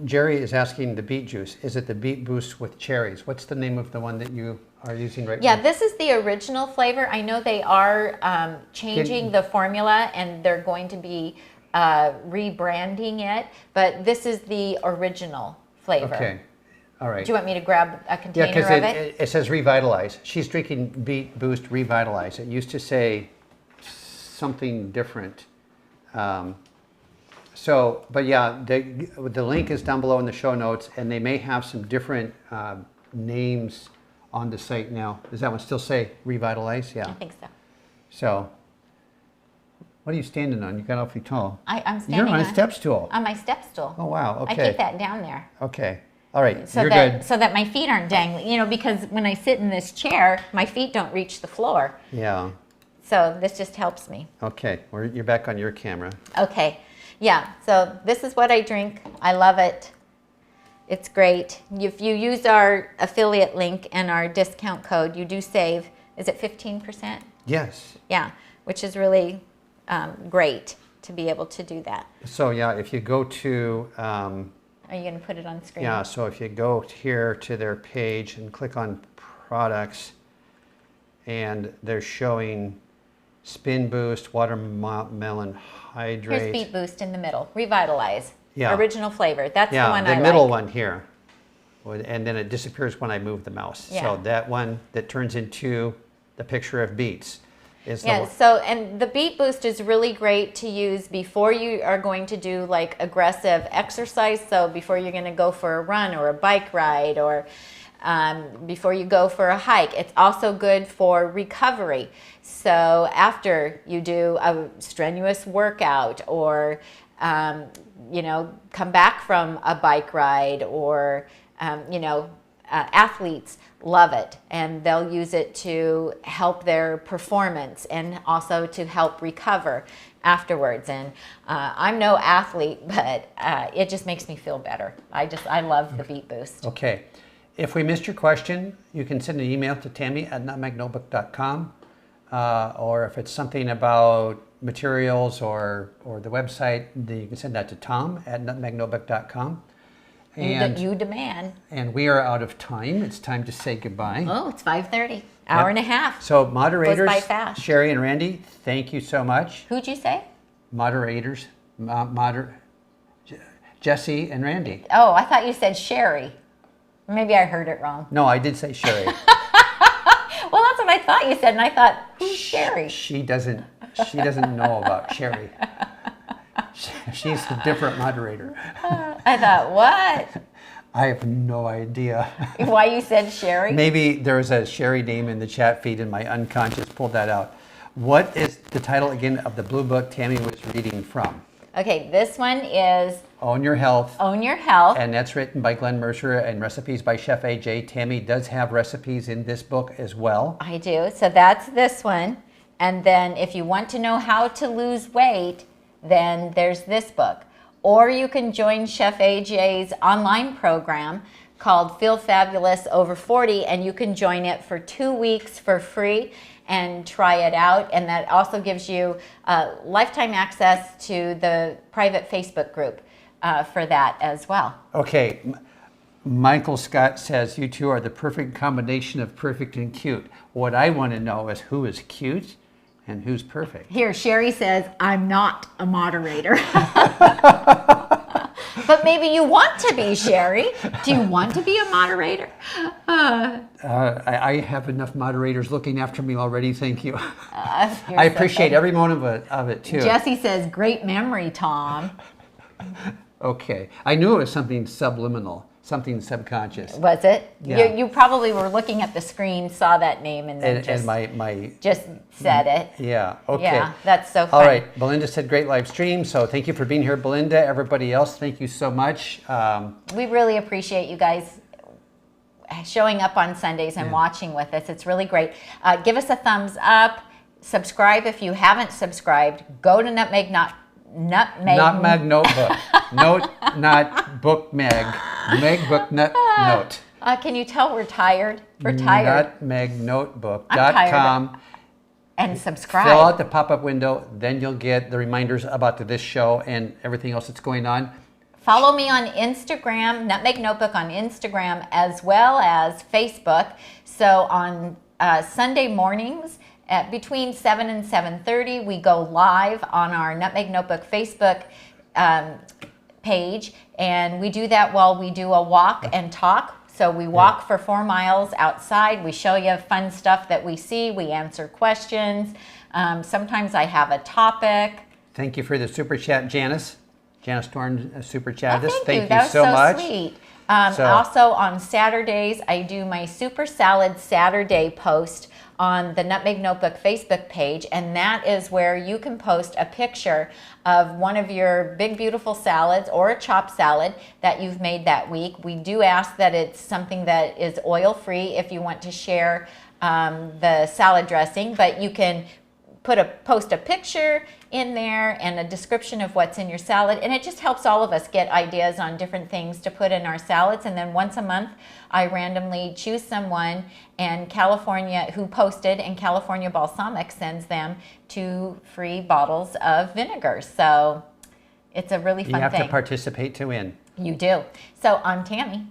Jerry is asking the beet juice. Is it the beet boost with cherries? What's the name of the one that you are using right now? Yeah, this is the original flavor. I know they are changing the formula, and they're going to be rebranding it, but this is the original flavor. Okay. All right. Do you want me to grab a container Yeah, because of it? it says Revitalize. She's drinking Beet Boost Revitalize. It used to say something different. But yeah, the link is down below in the show notes, and they may have some different names on the site now. Does that one still say Revitalize? Yeah. I think so. So, what are you standing on? You got awfully tall. I'm standing You're on a step stool. On my step stool. Oh, wow. Okay. I keep that down there. Okay. All right. So You're that, good. so that my feet aren't dangling, you know, because when I sit in this chair, my feet don't reach the floor. Yeah. So this just helps me. Okay. You're back on your camera. Okay. Yeah. So this is what I drink. I love it. It's great. If you use our affiliate link and our discount code, you do save, is it 15%? Yes. Yeah, which is really great to be able to do that. So yeah, if you go to Are you going to put it on screen? yeah, so if you go here to their page and click on products, and they're showing Spin Boost, Watermelon Hydrate. Here's Beet Boost in the middle. Revitalize. Yeah. Original flavor. That's the Yeah, one the I middle like. one here. And then it disappears when I move the mouse. Yeah. So that one that turns into the picture of beets is the Yeah, one. so, and the Beet Boost is really great to use before you are going to do like aggressive exercise. So before you're going to go for a run or a bike ride, or before you go for a hike. It's also good for recovery. So after you do a strenuous workout, or you know, come back from a bike ride, or you know, athletes love it, and they'll use it to help their performance and also to help recover afterwards. And I'm no athlete, but it just makes me feel better. I love the Beet Boost. Okay. If we missed your question, you can send an email to Tami@nutmegnotebook.com, or if it's something about materials or the website, then you can send that to Tom@nutmegnotebook.com. And You demand. And we are out of time. It's time to say goodbye. Oh, it's 5:30. Hour and a half. So moderators, Goes by fast. Sherry and Randy, thank you so much. Who'd you say? Moderators, Jesse and Randy. Oh, I thought you said Sherry. Maybe I heard it wrong. No, I did say Sherry. Well, that's what I thought you said, and I thought, who's Sherry? She doesn't know about Sherry. She's a different moderator. I thought, what? I have no idea. Why you said Sherry? Maybe there was a Sherry name in the chat feed and my unconscious pulled that out. What is the title again of the blue book Tami was reading from? Okay, this one is Own Your Health. Own Your Health. And that's written by Glenn Mercer and recipes by Chef AJ. Tami does have recipes in this book as well. I do. So that's this one. And then if you want to know how to lose weight, then there's this book. Or you can join Chef AJ's online program called Feel Fabulous Over 40, and you can join it for 2 weeks for free and try it out. And that also gives you lifetime access to the private Facebook group for that as well. Okay. Michael Scott says, you two are the perfect combination of perfect and cute. What I want to know is who is cute and who's perfect. Here, Sherry says, I'm not a moderator. But maybe you want to be, Sherry. Do you want to be a moderator? I have enough moderators looking after me already, thank you. I appreciate every moment of it too. Jesse says, great memory, Tom. Okay. I knew it was something subliminal, something subconscious. Was it? Yeah. You probably were looking at the screen, saw that name, and then And my just said it. yeah. Okay. Yeah, that's so All funny. right. Belinda said great live stream. So thank you for being here, Belinda. Everybody else, thank you so much. We really appreciate you guys showing up on Sundays and watching with us. It's really great. Give us a thumbs up. Subscribe if you haven't subscribed. Go to Nutmeg Notebook. Note, not book, Meg. Meg book, note. Can you tell we're tired? We're tired. Nutmegnotebook.com. And subscribe. Fill out the pop-up window. Then you'll get the reminders about this show and everything else that's going on. Follow me on Instagram, Nutmeg Notebook on Instagram, as well as Facebook. So on Sunday mornings, at between 7 and 7:30, we go live on our Nutmeg Notebook Facebook page, and we do that while we do a walk and talk. So we walk for 4 miles outside. We show you fun stuff that we see. We answer questions. Sometimes I have a topic. Thank you for the super chat, Janice. Janice Dorn super chatted us. Thank you. Thank you so much. Sweet. Also on Saturdays, I do my Super Salad Saturday post on the Nutmeg Notebook Facebook page, and that is where you can post a picture of one of your big, beautiful salads or a chopped salad that you've made that week. We do ask that it's something that is oil-free if you want to share the salad dressing, but you can post a picture in there and a description of what's in your salad, and it just helps all of us get ideas on different things to put in our salads. And then once a month I randomly choose someone and California who posted, and California Balsamic sends them 2 free bottles of vinegar. So it's a really fun thing. You have to participate to win. You do. So I'm Tami.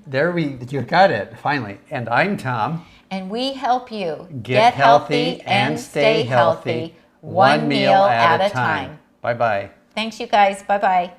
You got it, finally. And I'm Tom. And we help you get healthy and stay healthy, one meal at a time. Bye-bye. Thanks, you guys. Bye-bye.